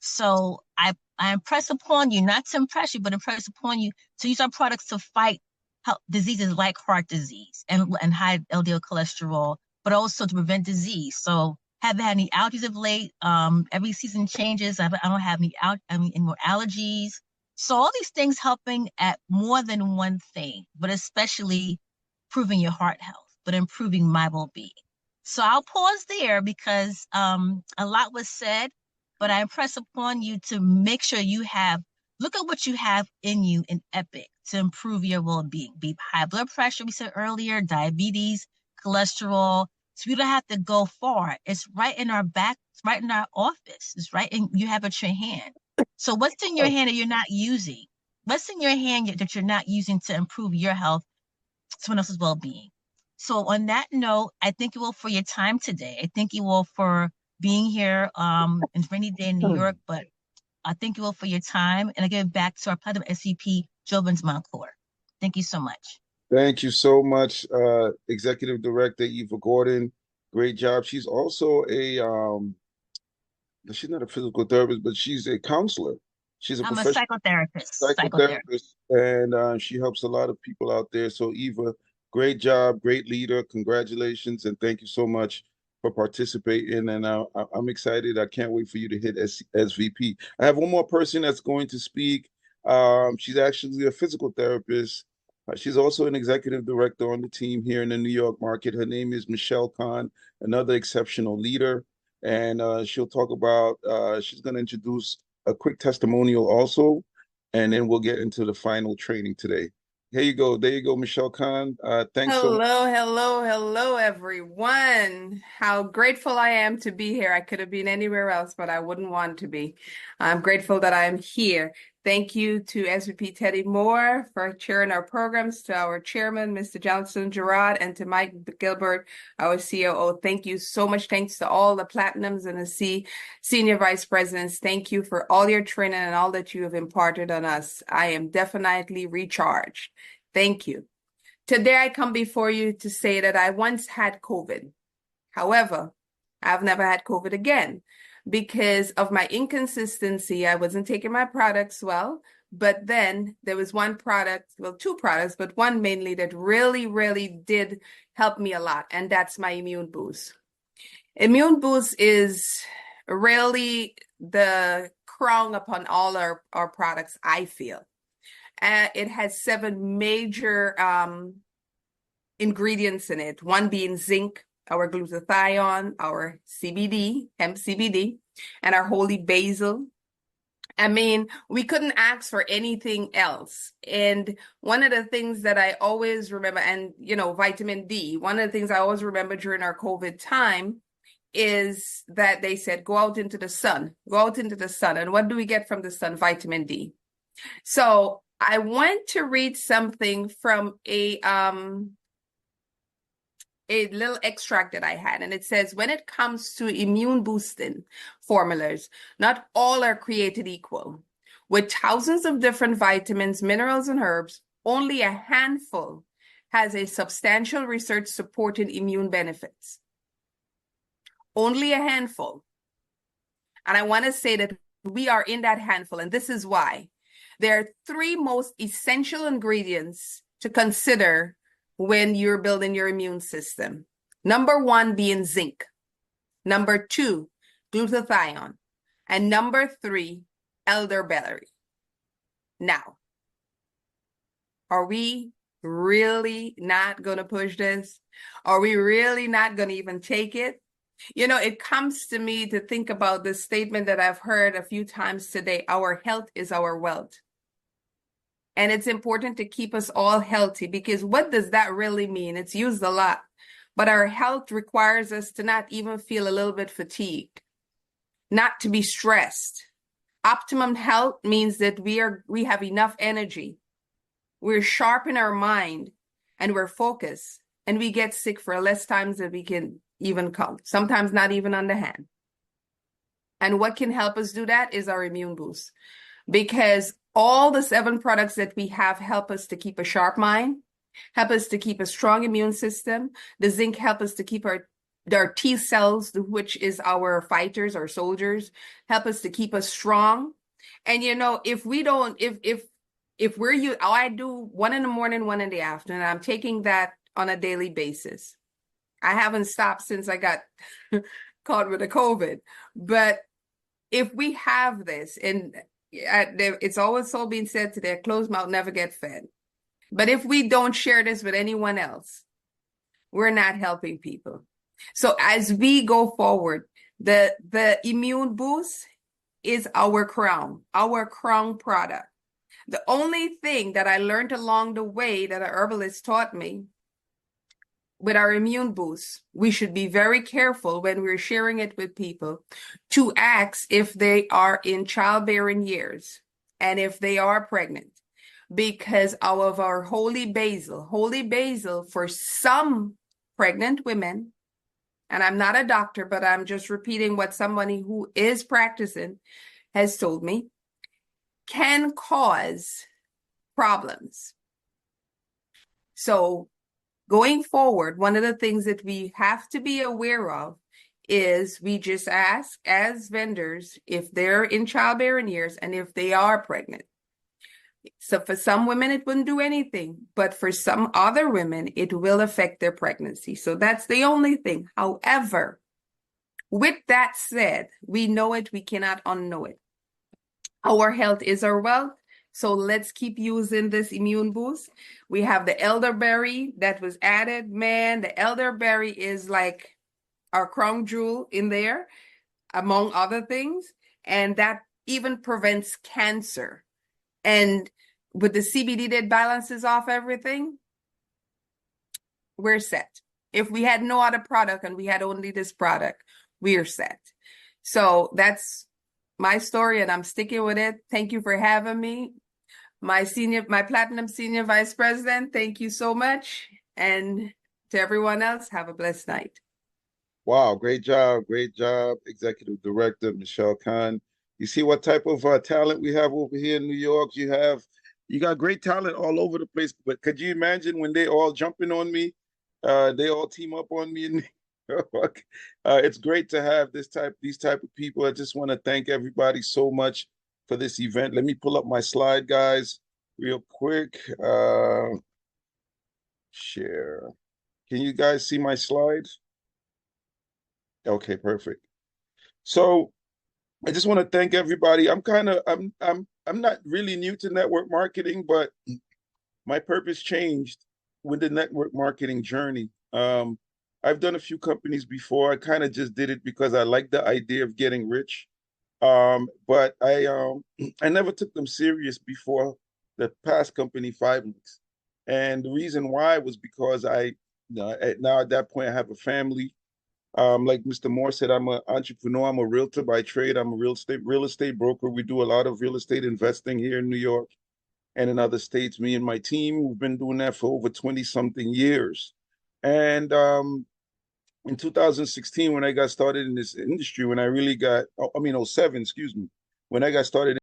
So I impress upon you, not to impress you, but impress upon you to use our products to fight diseases like heart disease and high LDL cholesterol, but also to prevent disease. So haven't had any allergies of late. Every season changes. I don't have any more allergies. So all these things helping at more than one thing, but especially improving your heart health, but improving my well-being. So I'll pause there because a lot was said, but I impress upon you to make sure look at what you have in you in Epic to improve your well-being. Be high blood pressure, we said earlier, diabetes, cholesterol. So you don't have to go far. It's right in our back, it's right in our office. It's right in, you have it in your hand. So what's in your hand that you're not using? What's in your hand that you're not using to improve your health, someone else's well-being? So on that note, I thank you all for your time today. I thank you all for being here. It's a rainy day in New York, but I thank you all for your time. And I give it back to our Platinum SVP, JoeBurns Moncour. Thank you so much. Thank you so much, Executive Director Eva Gordon. Great job. She's also she's not a physical therapist, but she's a counselor. She's I'm a psychotherapist. And she helps a lot of people out there. So Eva, great job, great leader. Congratulations, and thank you so much for participating. And I'm excited. I can't wait for you to hit SVP. I have one more person that's going to speak. She's actually a physical therapist. She's also an executive director on the team here in the New York market. Her name is Michelle Kahn, another exceptional leader. And she'll talk about, she's going to introduce a quick testimonial also, and then we'll get into the final training today. Here you go. There you go, Michelle Kahn. Thanks so much. Hello, everyone. How grateful I am to be here. I could have been anywhere else, but I wouldn't want to be. I'm grateful that I'm here. Thank you to SVP Teddy Moore for chairing our programs, to our chairman, Mr. Johnson Gerard, and to Mike Gilbert, our COO. Thank you so much. Thanks to all the Platinums and the senior vice presidents. Thank you for all your training and all that you have imparted on us. I am definitely recharged. Thank you. Today I come before you to say that I once had COVID. However, I've never had COVID again. Because of my inconsistency, I wasn't taking my products well, but then there was one product, well, two products, but one mainly that really, really did help me a lot, and that's my Immune Boost. Immune Boost is really the crown upon all our products, I feel. It has 7 major ingredients in it, one being zinc, our glutathione, our CBD, hemp CBD, and our holy basil. I mean, we couldn't ask for anything else. And one of the things that I always remember, and vitamin D, one of the things I always remember during our COVID time is that they said, go out into the sun. And what do we get from the sun? Vitamin D. So I want to read something from a little extract that I had, and it says, when it comes to immune boosting formulas, not all are created equal. With thousands of different vitamins, minerals, and herbs, only a handful has a substantial research supporting immune benefits. Only a handful. And I want to say that we are in that handful, and this is why. There are 3 most essential ingredients to consider when you're building your immune system. Number 1 being zinc. Number 2, glutathione. And number 3, elderberry. Now, are we really not going to push this? Are we really not going to even take it? It comes to me to think about this statement that I've heard a few times today. Our health is our wealth. And it's important to keep us all healthy, because what does that really mean? It's used a lot, but our health requires us to not even feel a little bit fatigued, not to be stressed. Optimum health means that we have enough energy. We're sharp in our mind and we're focused, and we get sick for less times than we can even count, sometimes not even on the hand. And what can help us do that is our Immune Boost, because all the 7 products that we have help us to keep a sharp mind, help us to keep a strong immune system. The zinc helps us to keep our Their T cells, which is our fighters, our soldiers, help us to keep us strong. And you know, if we don't, if we're you, I do 1 in the morning, 1 in the afternoon. I'm taking that on a daily basis. I haven't stopped since I got caught with the COVID. But if we have this, and it's always so being said today, a closed mouth never get fed. But if we don't share this with anyone else, we're not helping people. So as we go forward, the Immune Boost is our crown product. The only thing that I learned along the way that a herbalist taught me with our Immune Boost, we should be very careful when we're sharing it with people to ask if they are in childbearing years and if they are pregnant, because of our holy basil for some pregnant women, and I'm not a doctor, but I'm just repeating what somebody who is practicing has told me, can cause problems. So going forward, one of the things that we have to be aware of is we just ask as vendors if they're in childbearing years and if they are pregnant. So for some women, it wouldn't do anything, but for some other women, it will affect their pregnancy. So that's the only thing. However, with that said, we know it, we cannot unknow it. Our health is our wealth. So let's keep using this Immune Boost. We have the elderberry that was added. Man, the elderberry is like our crown jewel in there, among other things. And that even prevents cancer. And with the CBD that balances off everything, we're set. If we had no other product and we had only this product, we're set. So that's my story and I'm sticking with it. Thank you for having me. My Platinum Senior Vice President, thank you so much. And to everyone else, have a blessed night. Wow, great job, Executive Director Michelle Khan. You see what type of talent we have over here in New York? You got great talent all over the place. But could you imagine when they all jumping on me? They all team up on me in New York. It's great to have these type of people. I just want to thank everybody so much for this event. Let me pull up my slide, guys, real quick. Share. Can you guys see my slides? Okay, perfect. So I just want to thank everybody. I'm not really new to network marketing, but my purpose changed with the network marketing journey. I've done a few companies before. I kind of just did it because I like the idea of getting rich. But I never took them serious before the past company, 5 Links. And the reason why was because now at that point I have a family. Like Mr. Moore said, I'm an entrepreneur. I'm a realtor by trade. I'm a real estate broker. We do a lot of real estate investing here in New York and in other states. Me and my team, we've been doing that for over 20-something years. And in 2016, when I got started in this industry, 07, excuse me, when I got started